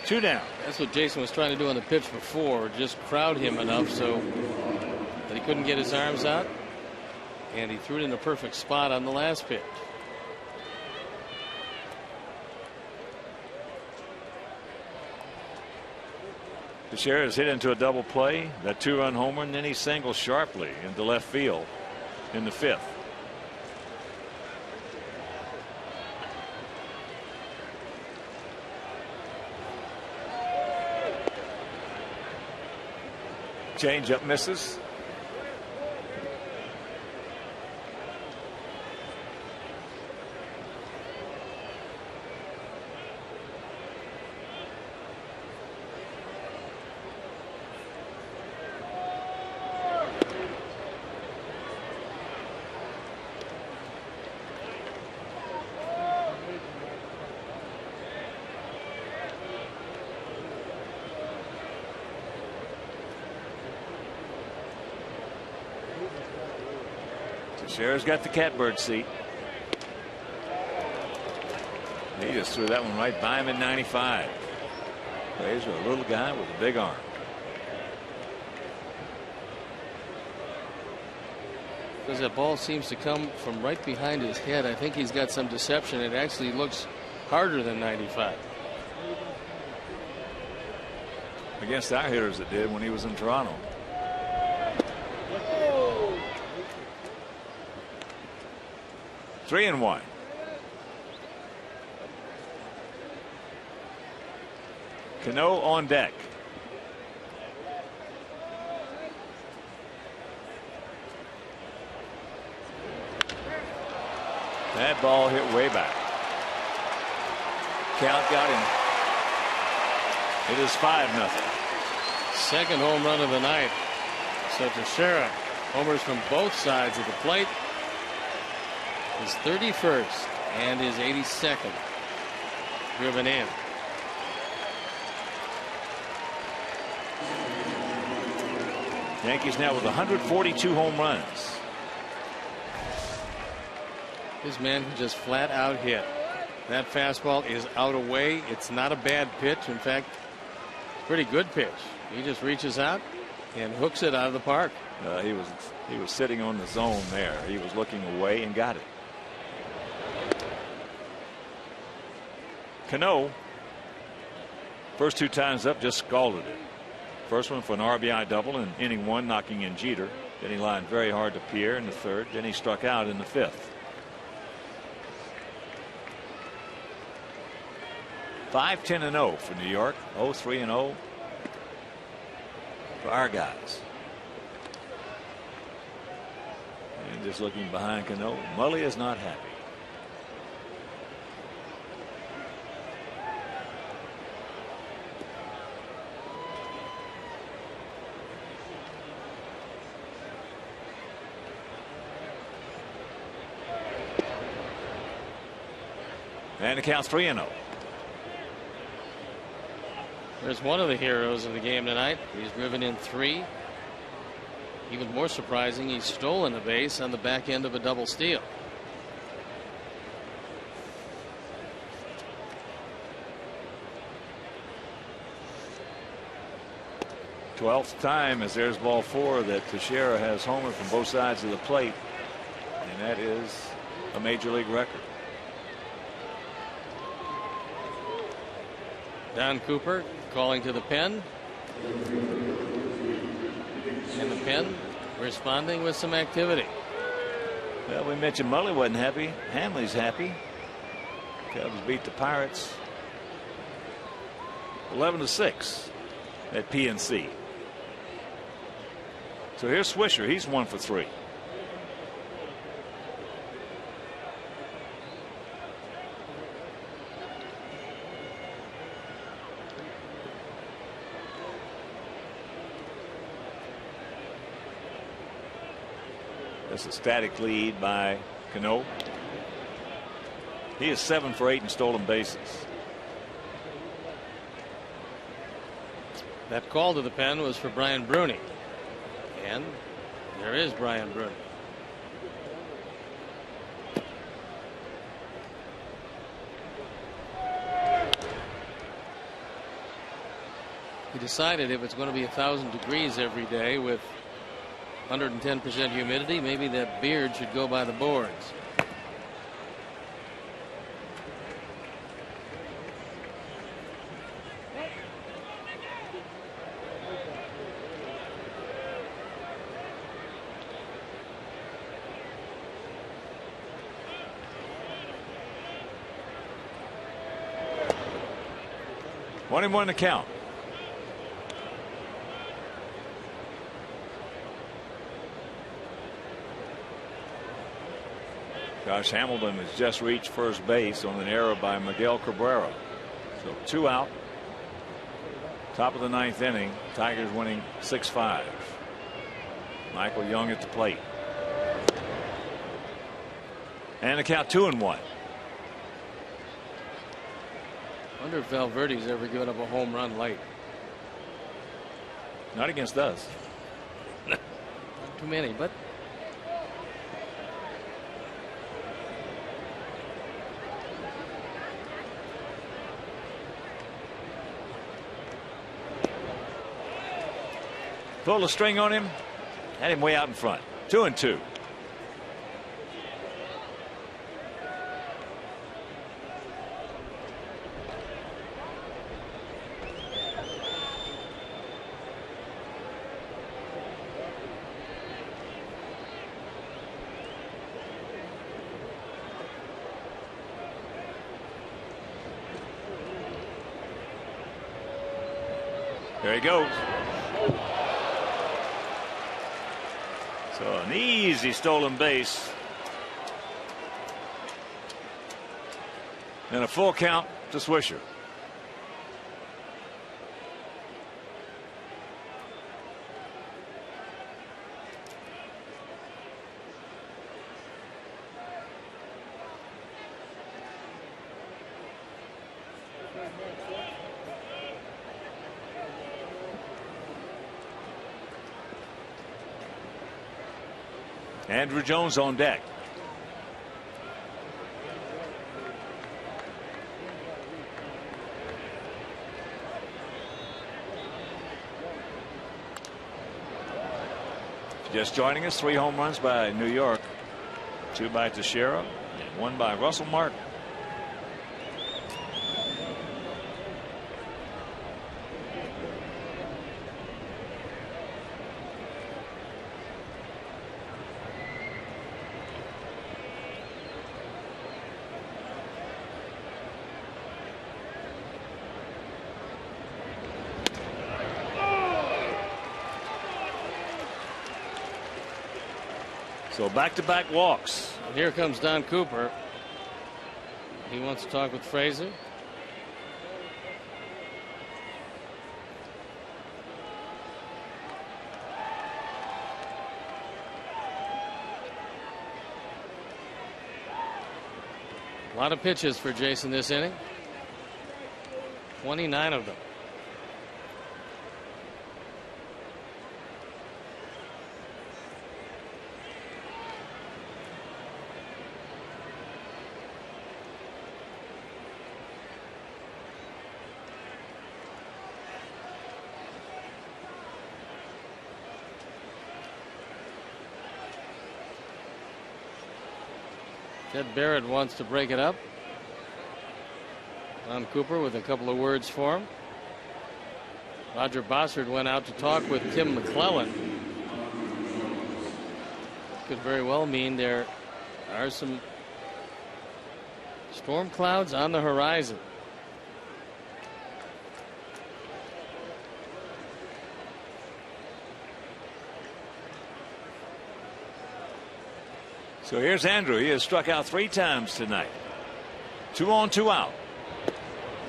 S1: Two down.
S2: That's what Jason was trying to do on the pitch before. Just crowd him enough so that he couldn't get his arms out. And he threw it in a perfect spot on the last pitch.
S1: Teixeira is hit into a double play. That 2-run homer, and then he singles sharply into left field in the 5th. Changeup misses. Teixeira's got the catbird seat. He just threw that one right by him in 95. Plays with a little guy with a big arm.
S2: Because that ball seems to come from right behind his head. I think he's got some deception. It actually looks harder than 95.
S1: Against our hitters it did when he was in Toronto. Three and one. Cano on deck. That ball hit way back. Count got him. It is 5-0.
S2: Second home run of the night. So Teixeira homers from both sides of the plate. His 31st and his 82nd driven in.
S1: Yankees now with 142 home runs.
S2: This man can just flat out hit. That fastball is out away. It's not a bad pitch. In fact, pretty good pitch. He just reaches out and hooks it out of the park.
S1: He was sitting on the zone there. He was looking away and got it. Cano, first 2 times up, just scalded it. First one for an RBI double in inning 1, knocking in Jeter. Then he lined very hard to Pierre in the 3rd. Then he struck out in the 5th. 5-10-0 for New York. 0-3-0 for our guys. And just looking behind Cano, Mully is not happy. And it counts 3-0.
S2: There's one of the heroes of the game tonight. He's driven in 3. Even more surprising, he's stolen a base on the back end of a double steal.
S1: Twelfth time as there's ball 4 that Teixeira has homered from both sides of the plate. And that is a major league record.
S2: Don Cooper calling to the pen. And the pen responding with some activity.
S1: Well, we mentioned Mully wasn't happy. Hanley's happy. Cubs beat the Pirates 11-6 at PNC. So here's Swisher. He's 1 for 3. That's a static lead by Cano. He is 7 for 8 in stolen bases.
S2: That call to the pen was for Brian Bruni. And there is Brian Bruni. He decided if it's going to be 1,000 degrees every day with 110% humidity, maybe that beard should go by the boards.
S1: One and one to count. Josh Hamilton has just reached first base on an error by Miguel Cabrera. So 2 out. Top of the 9th inning. Tigers winning 6-5. Michael Young at the plate. And the count 2-1.
S2: Wonder if Valverde's ever given up a home run late.
S1: Not against us.
S2: Not too many, but
S1: pulled a string on him. Had him way out in front. 2-2. There he goes. So an easy stolen base. And a full count to Swisher. Andrew Jones on deck. Just joining us, 3 home runs by New York, 2 by Teixeira, and 1 by Russell Martin. So back-to-back walks.
S2: Here comes Don Cooper. He wants to talk with Frazier. A lot of pitches for Jason this inning. 29 of them. Ted Barrett wants to break it up. Don Cooper with a couple of words for him. Roger Bossard went out to talk with Tim McClellan. Could very well mean there are some storm clouds on the horizon.
S1: So here's Andrew. He has struck out 3 times tonight. 2 on, 2 out.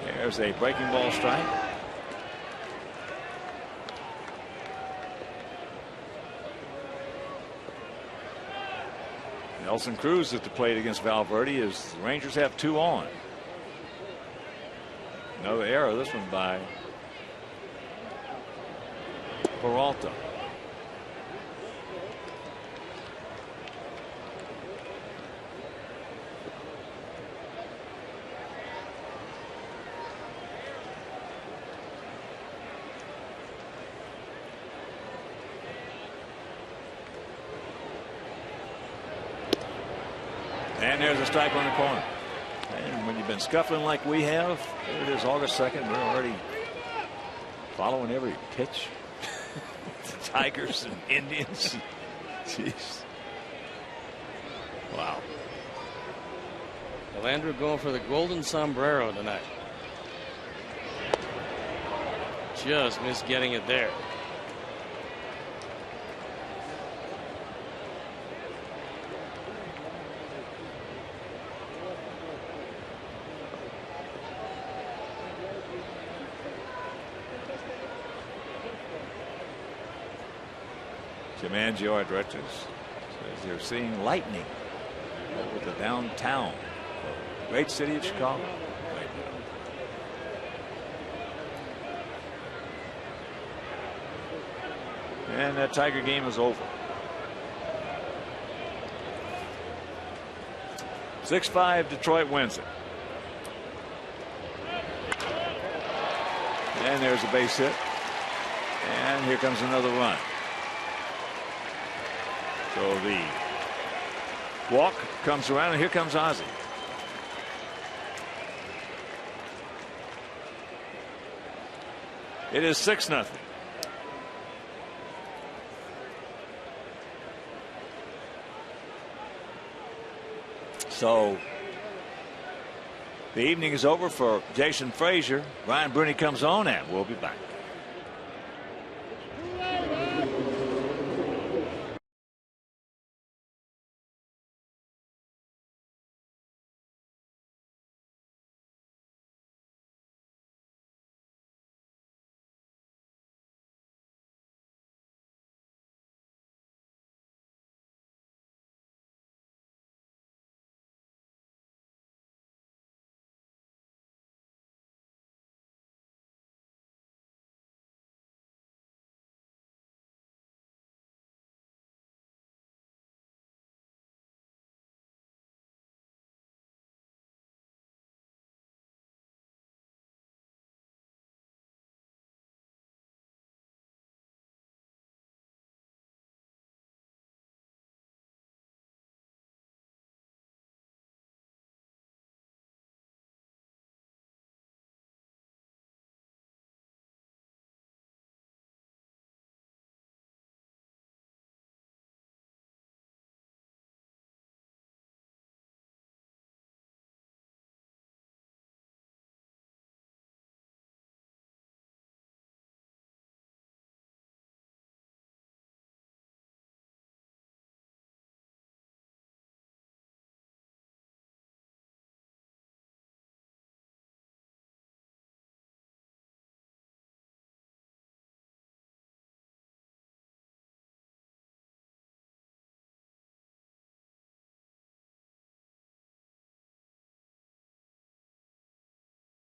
S1: There's a breaking ball strike. Nelson Cruz at the plate against Valverde as the Rangers have 2 on. Another error, this one by Peralta. And there's a strike on the corner. And when you've been scuffling like we have, there it is, August 2nd. We're already following every pitch. The Tigers and Indians. Jeez. Wow.
S2: Andrew going for the golden sombrero tonight. Just missed getting it there.
S1: Jim Angio, our directors, says they're seeing lightning over the downtown, the great city of Chicago. And that Tiger game is over. 6-5, Detroit wins it. And there's a base hit. And here comes another run. So the walk comes around, and here comes Ozzie. It is 6-0. So the evening is over for Jason Frazier. Ryan Bruni comes on, and we'll be back.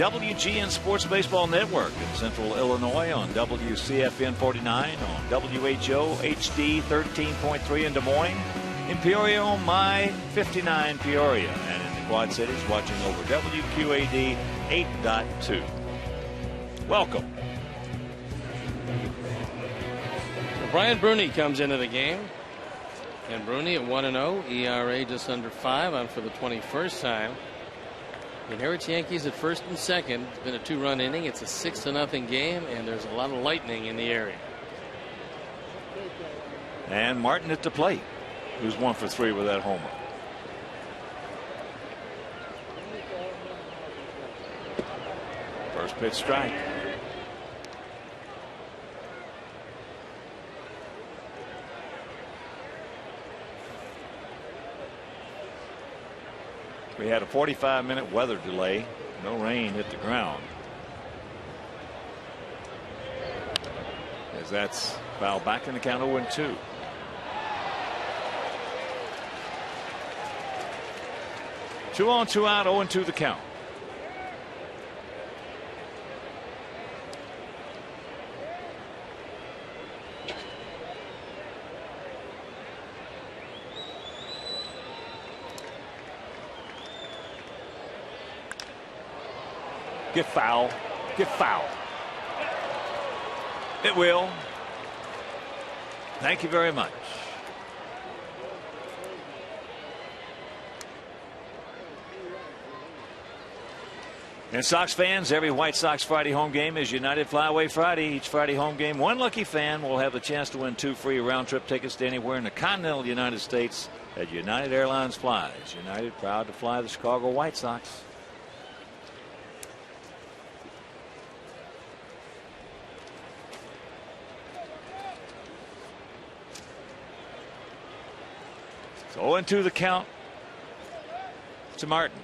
S1: WGN Sports Baseball Network in Central Illinois on WCFN 49, on WHO HD 13.3 in Des Moines, in Peoria on My 59 Peoria, and in the Quad Cities watching over WQAD 8.2. Welcome.
S2: Brian Bruni comes into the game. And Bruni at 1-0, ERA just under 5 on for the 21st time. Inherits Yankees at first and second. It's been a 2-run inning. It's a 6-0 game, and there's a lot of lightning in the area.
S1: And Martin at the plate, who's 1 for 3 with that homer. First pitch strike. We had a 45-minute weather delay. No rain hit the ground. As that's fouled back in the count 0-2. 2 on, 2 out, 0-2 the count. Get foul. Get foul. It will. Thank you very much. And Sox fans, every White Sox Friday home game is United Flyaway Friday. Each Friday home game, one lucky fan will have the chance to win 2 free round-trip tickets to anywhere in the continental United States that United Airlines flies. United proud to fly the Chicago White Sox. So 0-2 the count to Martin.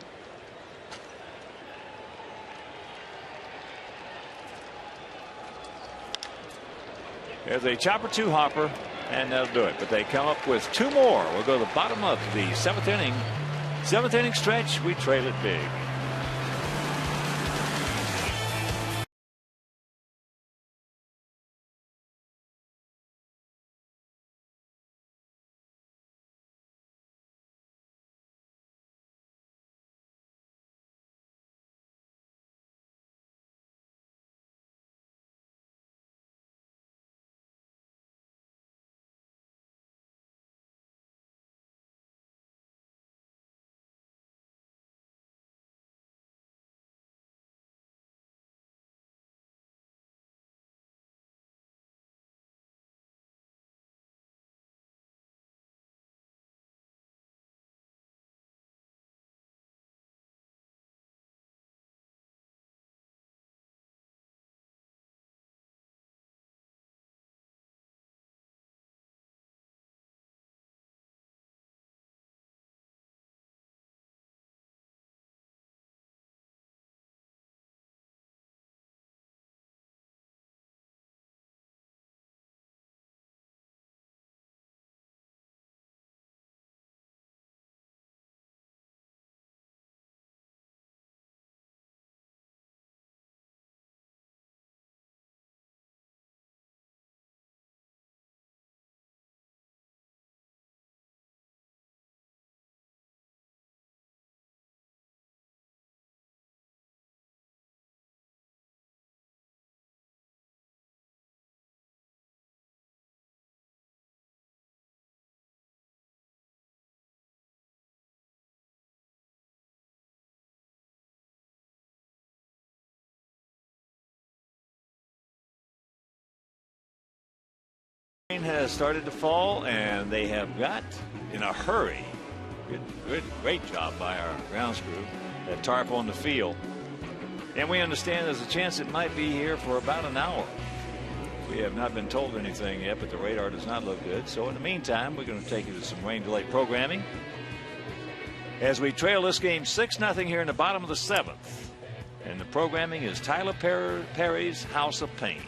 S1: There's a chopper 2 hopper, and that'll do it. But they come up with 2 more. We'll go to the bottom of the 7th inning. 7th inning stretch. We trail it big. Rain has started to fall, and they have got in a hurry. Great job by our grounds crew. That tarp on the field. And we understand there's a chance it might be here for about an hour. We have not been told anything yet, but the radar does not look good. So in the meantime, we're going to take you to some rain delay programming as we trail this game 6-0 here in the bottom of the 7th. And the programming is Tyler Perry's House of Pain.